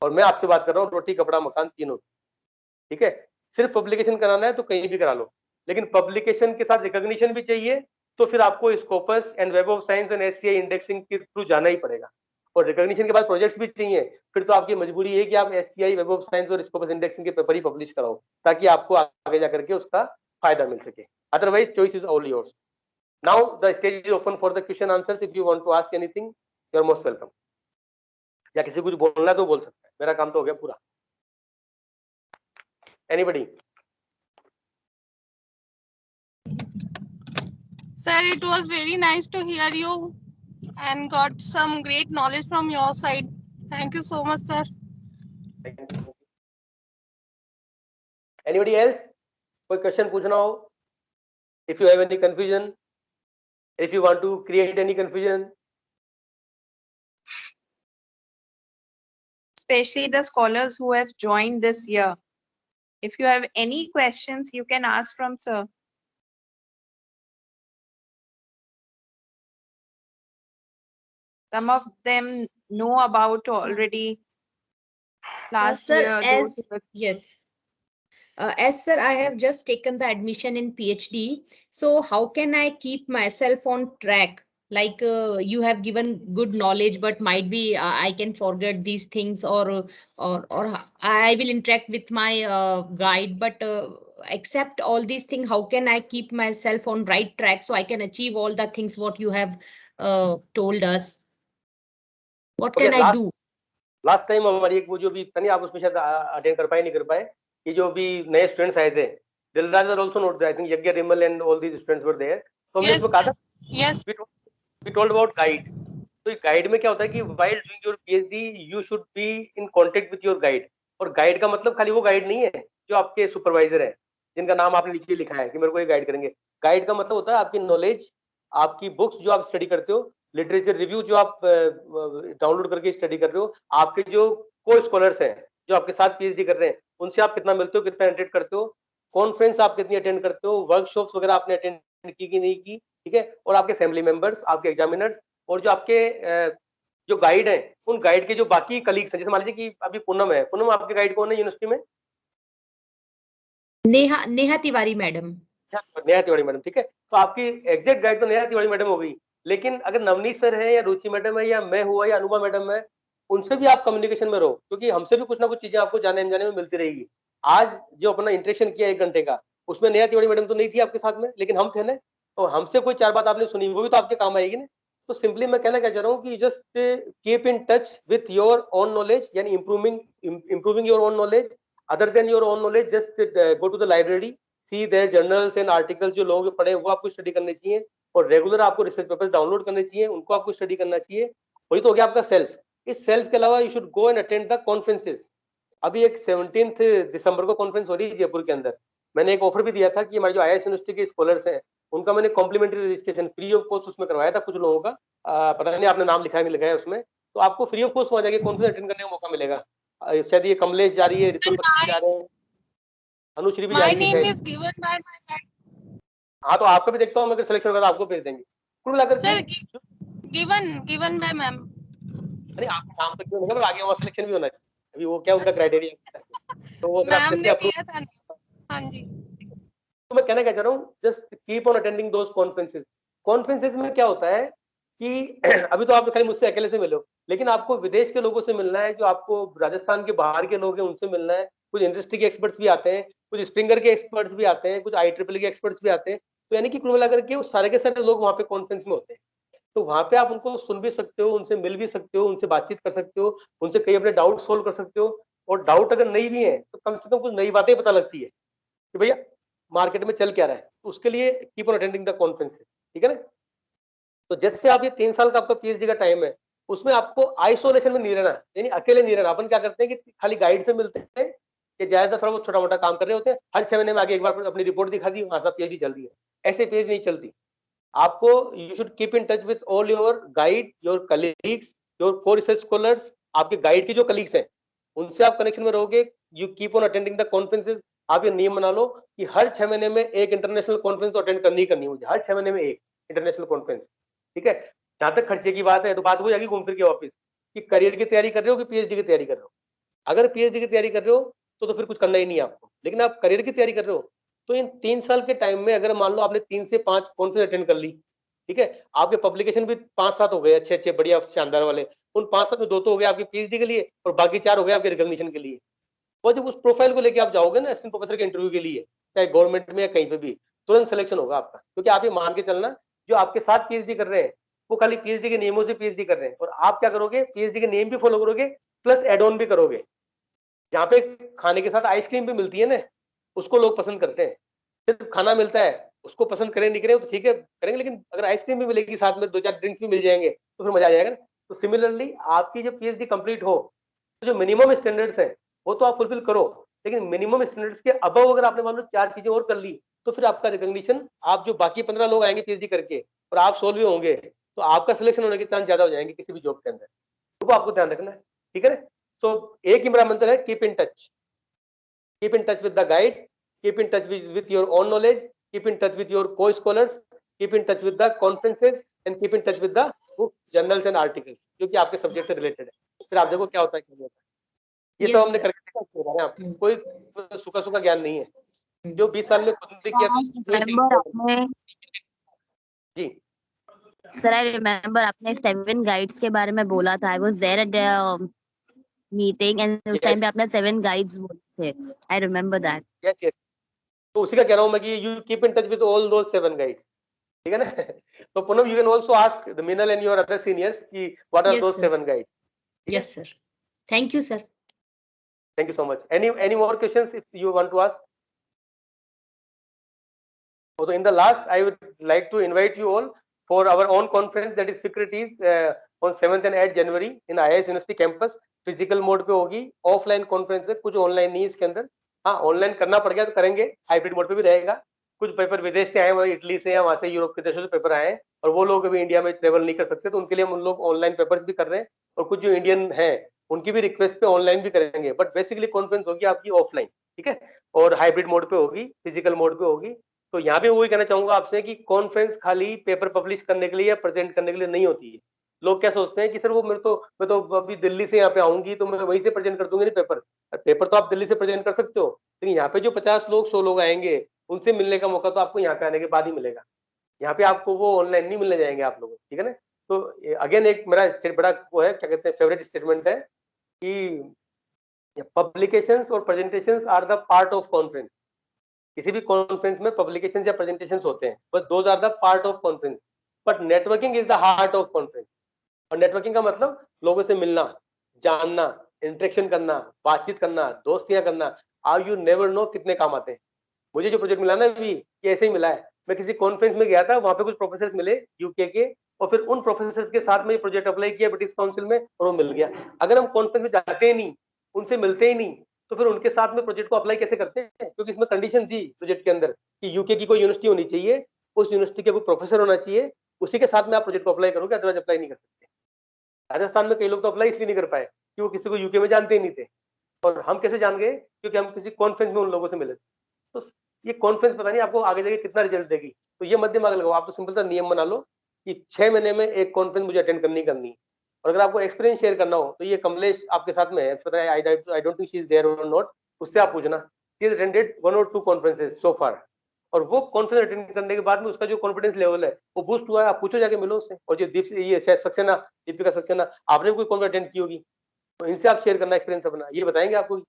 और मैं आपसे बात कर रहा हूँ रोटी, कपड़ा, मकान तीनों। ठीक है, सिर्फ पब्लिकेशन कराना है तो कहीं भी करा लो, लेकिन पब्लिकेशन के साथ रिकॉग्निशन भी चाहिए, तो फिर आपको Scopus and web of science and SCI indexing के थ्रू जाना ही पड़ेगा। और रिकॉग्निशन के बाद प्रोजेक्ट्स भी चाहिए, फिर तो आपकी मजबूरी है कि आप SCI, वेब ऑफ साइंस और स्कोपस इंडेक्सिंग के पेपर ही पब्लिश कराओ, ताकि आपको आगे जाकर के उसका फायदा मिल सके। Otherwise choice is all yours. Now the stage is open for the question answers. If you want to ask anything, you are most welcome. या किसी को कुछ बोलना है तो बोल सकता है, मेरा काम तो हो गया पूरा। Anybody? Sir, it was very nice to hear you and got some great knowledge from your side. Thank you so much, sir. Anybody else? कोई क्वेश्चन पूछना हो? If you have any confusion, if you want to create any confusion, especially the scholars who have joined this year. If you have any questions, you can ask from sir. Some of them know about already last sir, year. as yes, as sir, I have just taken the admission in PhD. So how can I keep myself on track? Like you have given good knowledge, but might be I can forget these things, or I will interact with my guide. But except all these things, how can I keep myself on right track so I can achieve all the things what you have told us? What can I do? Last time हमारी एक वो जो भी तनी आप उसमें शायद attend कर पाए नहीं कर पाए, कि जो भी नए स्टूडेंट्स आए थे, Dilraj were also note, I think Yagya Rimal and all these students were there. तो हमने इसमें कहा था, Yes. we told about guide. तो गाइड में क्या होता है कि while doing your PhD you should be in contact with your guide। और गाइड का मतलब खाली वो गाइड नहीं है जो आपके सुपरवाइजर है, जिनका नाम आपने नीचे लिखा है कि मेरे को ये गाइड करेंगे। गाइड का मतलब होता है आपकी नॉलेज, आपकी बुक्स जो आप स्टडी करते हो, लिटरेचर रिव्यू जो आप डाउनलोड करके स्टडी कर रहे हो, आपके जो को स्कॉलर्स हैं जो आपके साथ PhD कर रहे हैं, उनसे आप कितना मिलते हो, कितना इंटरेक्ट करते हो, कॉन्फ्रेंस आप कितनी अटेंड करते हो, वर्कशॉप्स वगैरह आपने अटेंड की कि नहीं की, ठीक है। और आपके फैमिली मेंबर्स, आपके एग्जामिनर्स, और जो आपके जो गाइड हैं, उन गाइड के जो बाकी कलीग्स हैं, जैसे मान लीजिए कि अभी पूनम है, पूनम आपके गाइड कौन है यूनिवर्सिटी में? नेहा तिवारी मैडम। नेहा तिवारी मैडम, ठीक है। तो आपकी एग्जैक्ट गाइड तो नेहा तिवारी मैडम हो गई, लेकिन अगर नवनीत सर है या रुचि मैडम है या मैं हुआ या अनुभा मैडम है, उनसे भी आप कम्युनिकेशन में रहो, क्योंकि हमसे भी कुछ ना कुछ चीजें आपको जाने अनजाने में मिलती रहेगी। आज जो अपना इंटरेक्शन किया 1 घंटे का, उसमें नेहा तिवारी मैडम तो नहीं थी आपके साथ में, लेकिन हम थे ना, तो हमसे कोई 4 बात आपने सुनी, वो भी तो आपके काम आएगी ना। तो सिंपली मैं कहना क्या चाह रहा हूँ कि just keep in touch with your own knowledge, यानी improving your own knowledge. Other than your own knowledge, just go to the library, see there journals and articles जो लोगों के पढ़े वो आपको स्टडी करने चाहिए, और रेगुलर आपको रिसर्च पेपर्स डाउनलोड करने चाहिए, उनको आपको स्टडी करना चाहिए। वही तो हो गया आपका सेल्फ। इस सेल्फ के अलावा you should go and attend the conferences. अभी एक 17 दिसंबर को कॉन्फ्रेंस हो रही है जयपुर के अंदर। मैंने एक ऑफर भी दिया था कि हमारे जो IIS यूनिवर्सिटी के स्कॉलर्स हैं, उनका मैंने complimentary registration free of cost उसमें करवाया था कुछ लोगों का। पता नहीं आपने नाम लिखा है नहीं लिखा है उसमें, तो आपको फ्री ऑफ कॉस्ट वहां जाके कॉन्फ्रेंस अटेंड करने का मौका मिलेगा। शायद ये कमलेश जा रही है, ऋतु जा रहे हैं, अनुश्री भी जा My रही है name शायद। is given by my guide. हाँ, तो आपका भी देखता हूँ, अगर सिलेक्शन होगा तो आपको भेज देंगे। कुल मिलाकर Sir, के given by ma'am. नहीं, आपका नाम तो क्यों नहीं, आगे वहाँ सिलेक्शन भी होना चाहिए। अभी वो क्या उनका क्राइटेरिया, तो वो अगर आप मैम जैसे ने अप्रूव, दिया था। हाँ जी। तो मैं कहना क्या चाह रहा हूँ, just keep on attending those conferences. Conferences में क्या होता है कि अभी तो आप खाली मुझसे अकेले से मिलो, लेकिन आपको विदेश के लोगों से मिलना है, जो आपको राजस्थान के बाहर के लोग हैं उनसे मिलना है, कुछ इंडस्ट्री के एक्सपर्ट्स भी आते हैं, कुछ स्ट्रिंगर के एक्सपर्ट्स भी आते हैं, कुछ IEEE के एक्सपर्ट्स भी आते हैं। तो यानी कि कुल मिलाकर के वो सारे के सारे लोग वहाँ पे कॉन्फ्रेंस में होते हैं। तो वहाँ पे आप उनको सुन भी सकते हो, उनसे मिल भी सकते हो, उनसे बातचीत कर सकते हो, उनसे कई अपने डाउट सोल्व कर सकते हो। और डाउट अगर नहीं भी है तो कम से कम कुछ नई बातें पता लगती है कि भैया मार्केट में चल क्या रहा है। उसके लिए keep on attending the conferences, ठीक है ना। तो जैसे आप ये 3 साल का आपका PhD का टाइम है, उसमें आपको आइसोलेशन में नहीं रहना, यानी अकेले नहीं रहना। अपन क्या करते हैं कि खाली गाइड से मिलते हैं, कि ज्यादा थोड़ा बहुत छोटा मोटा काम कर रहे होते हैं, हर 6 महीने में आगे एक बार अपनी रिपोर्ट दिखा दी, वहां से PhD चल रही है। ऐसे PhD नहीं चलती। आपको you should keep in touch with all your guide, your colleagues, your को रिसर्च स्कॉलर्स। आपके गाइड के जो कलीग्स हैं उनसे आप कनेक्शन में रहोगे। You keep on attending the conferences. आप ये नियम बना लो कि हर 6 महीने में एक इंटरनेशनल कॉन्फ्रेंस तो अटेंड करनी ही करनी है मुझे, हर 6 महीने में एक इंटरनेशनल कॉन्फ्रेंस, ठीक है। जहां तक खर्चे की बात है तो बात हो जाएगी घूम फिर के वापस, कि करियर की तैयारी कर रहे हो कि PhD की तैयारी कर रहे हो। अगर PhD की तैयारी कर रहे हो तो फिर कुछ करना ही नहीं है आपको, लेकिन आप करियर की तैयारी कर रहे हो तो इन 3 साल के टाइम में अगर मान लो आपने 3 से 5 कॉन्फ्रेंस अटेंड कर ली, ठीक है, आपके पब्लिकेशन भी 5-7 हो गए अच्छे अच्छे बढ़िया शानदार वाले, उन 5-7 में 2 तो हो गए आपके पीएचडी के लिए और बाकी 4 हो गए आपके रिकॉग्निशन के लिए। और जब उस प्रोफाइल को लेके आप जाओगे ना असिस्टेंट प्रोफेसर के इंटरव्यू के लिए, चाहे गवर्नमेंट में या कहीं पे भी, तुरंत सिलेक्शन होगा आपका। क्योंकि आप ये मान के चलना, जो आपके साथ पीएचडी कर रहे हैं वो खाली पीएचडी के नियमों से पीएचडी कर रहे हैं, और आप क्या करोगे, पीएचडी के नियम भी फॉलो करोगे प्लस एड ऑन भी करोगे। जहाँ पे खाने के साथ आइसक्रीम भी मिलती है ना, उसको लोग पसंद करते हैं। सिर्फ खाना मिलता है, उसको पसंद करें नहीं करें तो ठीक है करेंगे, लेकिन अगर आइसक्रीम भी मिलेगी साथ में, 2-4 ड्रिंक्स भी मिल जाएंगे तो फिर मजा आ जाएगा ना। तो सिमिलरली आपकी जब पीएचडी कंप्लीट हो तो जो मिनिमम स्टैंडर्ड्स है वो तो आप फुलफिल करो, लेकिन मिनिमम स्टैंडर्ड्स के अबव अगर आपने मान लो 4 चीजें और कर ली तो फिर आपका रिकॉग्निशन, आप जो बाकी 15 लोग आएंगे पीएचडी करके और आप 16 होंगे तो आपका सिलेक्शन होने के चांस ज्यादा हो जाएंगे किसी भी जॉब के अंदर। तो आपको ध्यान रखना है, ठीक है ना। तो एक ही मेरा मंत्र है, keep in touch with the guide, keep in touch with your own knowledge, keep in touch with your co scholars, keep in touch with the conferences and keep in touch with the books, journals and articles जो कि आपके subject से related है। फिर आप देखो क्या होता है क्या नहीं होता है। ये सब हमने करके देखा, इसके बारे में आपको कोई सूखा गज्ञान नहीं है। जो 20 साल में खुद भी किया जी। सर आई रिमेम्बर आपने 7 गाइड्स के बारे में बोला था। I was there at meeting एंड उस टाइम पे आपने 7 गाइड्स बोले थे। I remember that. यस, तो उसी का कह रहा हूं मैं कि you keep in touch with all those 7 guides, ठीक है ना। तो Poonam, you can also ask the Minal and your other seniors कि what are those 7 guides. Yes sir, thank you sir. Thank you so much. Any more questions if you want to ask? So in the last, I would like to invite you all for our own conference, that is Ficreties, on 7th and 8th January in IIS University campus. Physical mode पे होगी, offline conference है, कुछ online नहीं है इसके अंदर। हाँ, online करना पड़ गया तो करेंगे, हाइब्रिड मोड पे भी रहेगा। कुछ पेपर विदेश से आए, मतलब इटली से या वहां से यूरोप के देशों से पेपर आए हैं और वो लोग अभी इंडिया में ट्रेवल नहीं कर सकते, तो उनके लिए हम उन लोग ऑनलाइन पेपर्स भी कर रहे हैं। और कुछ जो इंडियन हैं उनकी भी रिक्वेस्ट पे ऑनलाइन भी करेंगे, बट बेसिकली कॉन्फ्रेंस होगी आपकी ऑफलाइन, ठीक है, और हाइब्रिड मोड पे होगी, फिजिकल मोड पे होगी। तो यहाँ पे वही कहना चाहूंगा आपसे कि कॉन्फ्रेंस खाली पेपर पब्लिश करने के लिए या प्रेजेंट करने के लिए नहीं होती है। लोग क्या सोचते हैं कि सर वो मैं तो अभी दिल्ली से यहाँ पे आऊंगी तो मैं वहीं से प्रेजेंट कर दूंगी नहीं पेपर। पेपर तो आप दिल्ली से प्रेजेंट कर सकते हो, लेकिन यहाँ पे जो 50 लोग 100 लोग आएंगे उनसे मिलने का मौका तो आपको यहाँ पे आने के बाद ही मिलेगा। यहाँ पे आपको वो ऑनलाइन नहीं मिलने जाएंगे आप लोग, ठीक है ना। तो अगेन एक मेरा बड़ा वो है, क्या कहते हैं, फेवरेट स्टेटमेंट है कि पब्लिकेशंस और presentations are the part of conference. किसी भी कॉन्फ्रेंस में पब्लिकेशंस या प्रेजेंटेशंस होते हैं, but those are the part of conference, but networking is the heart of conference. और नेटवर्किंग का मतलब लोगों से मिलना, जानना, इंटरेक्शन करना, बातचीत करना, दोस्तियां करना। यू नेवर नो कितने काम आते हैं। मुझे जो प्रोजेक्ट मिला ना भी, ये ऐसे ही मिला है। मैं किसी कॉन्फ्रेंस में गया था, वहां पे कुछ प्रोफेसर्स मिले यूके के, और फिर उन प्रोफेसर्स के साथ में ये प्रोजेक्ट अप्लाई किया ब्रिटिश काउंसिल में और वो मिल गया। अगर हम कॉन्फ्रेंस में जाते ही नहीं, उनसे मिलते ही नहीं, तो फिर उनके साथ में प्रोजेक्ट को अप्लाई कैसे करते हैं? क्योंकि इसमें कंडीशन थी प्रोजेक्ट के अंदर कि यूके की कोई यूनिवर्सिटी होनी चाहिए, उस यूनिवर्सिटी के कोई प्रोफेसर होना चाहिए, उसी के साथ में आप प्रोजेक्ट को अप्लाई करोगे, अदरवाइज अप्लाई नहीं कर सकते। राजस्थान में कई लोग तो अप्लाई इसलिए नहीं कर पाए कि वो किसी को यूके में जानते ही नहीं थे, और हम कैसे जान गए? क्योंकि हम किसी कॉन्फ्रेंस में उन लोगों से मिले। तो ये कॉन्फ्रेंस पता नहीं आपको आगे जाके कितना रिजल्ट देगी, तो ये मत दिमाग लगाओ। आप तो सिंपल सा नियम बना लो कि 6 महीने में एक कॉन्फ्रेंस मुझे अटेंड करनी। और अगर आपको एक्सपीरियंस शेयर करना हो तो ये कमलेश आपके साथ में है, पता है, I don't think she is there और नॉट, उससे आप पूछना। She has attended 1 or 2 conferences so far, और वो कॉन्फ्रेंस अटेंड करने के बाद में उसका जो कॉन्फिडेंस लेवल है वो बूस्ट हुआ है। आप पूछो, जाके मिलो उससे। और जो दीपिका सक्सेना, आपने भी कोई कॉन्फ्रेंस अटेंड की होगी, तो इनसे आप शेयर करना एक्सपीरियंस अपना, ये बताएंगे आपको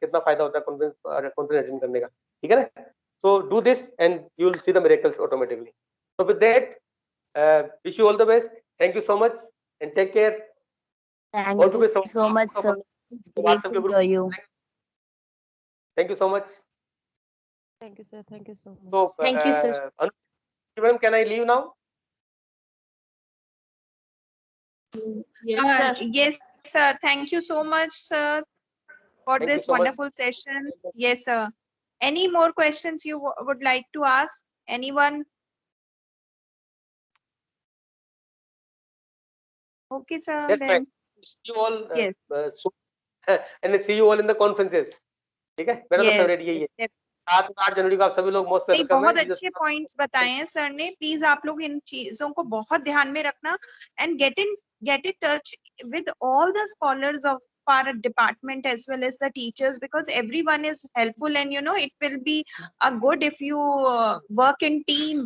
कितना फायदा होता है कॉन्फ्रेंस अटेंड करने का, ठीक है ना। So do this and you will see the miracles automatically. So with that, wish you all the best. Thank you so much and take care. Thank you so much, sir. It's great to hear you. Thank you so much. Thank you, sir. Thank you so much. So, Thank you, sir. Madam, can I leave now? Yes, sir. Yes, sir. Thank you so much, sir, for Thank you this so much. wonderful session. Yes, sir. Any more questions you would like to ask? Anyone? Okay, sir. Yes, Then ma'am. See you all. Yes. And see you all in the conferences. ठीक है, मेरा तो Yes, favourite यही है। 7 और 8 जनवरी को आप सभी लोग मोस्ट नहीं, वेलकम बहुत है। अच्छे पॉइंट्स बताए हैं सर ने। प्लीज आप लोग इन चीजों को बहुत ध्यान में रखना and get in touch with all the scholars of our department as well as the teachers, because everyone is helpful and it will be a good if you work in team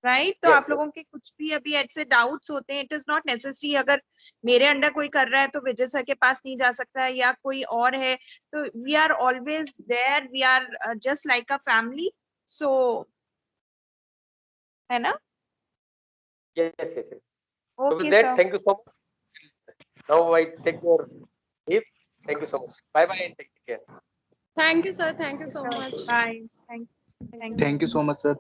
right? तो Yes, आप yes. लोगों के कुछ भी अभी ऐसे doubts होते हैं, इट इज नॉट नेसेसरी अगर मेरे अंडर कोई कर रहा है तो विजय सर के पास नहीं जा सकता है, या कोई और है, तो we are always there, we are just like a family. So है ना? Yes, yes, yes. So okay with that, sir. thank you so much. Now I take your leave. Thank you so much. Bye bye and take care. Thank you, sir. Thank you so much. Bye. Thank you. Thank you so much, sir.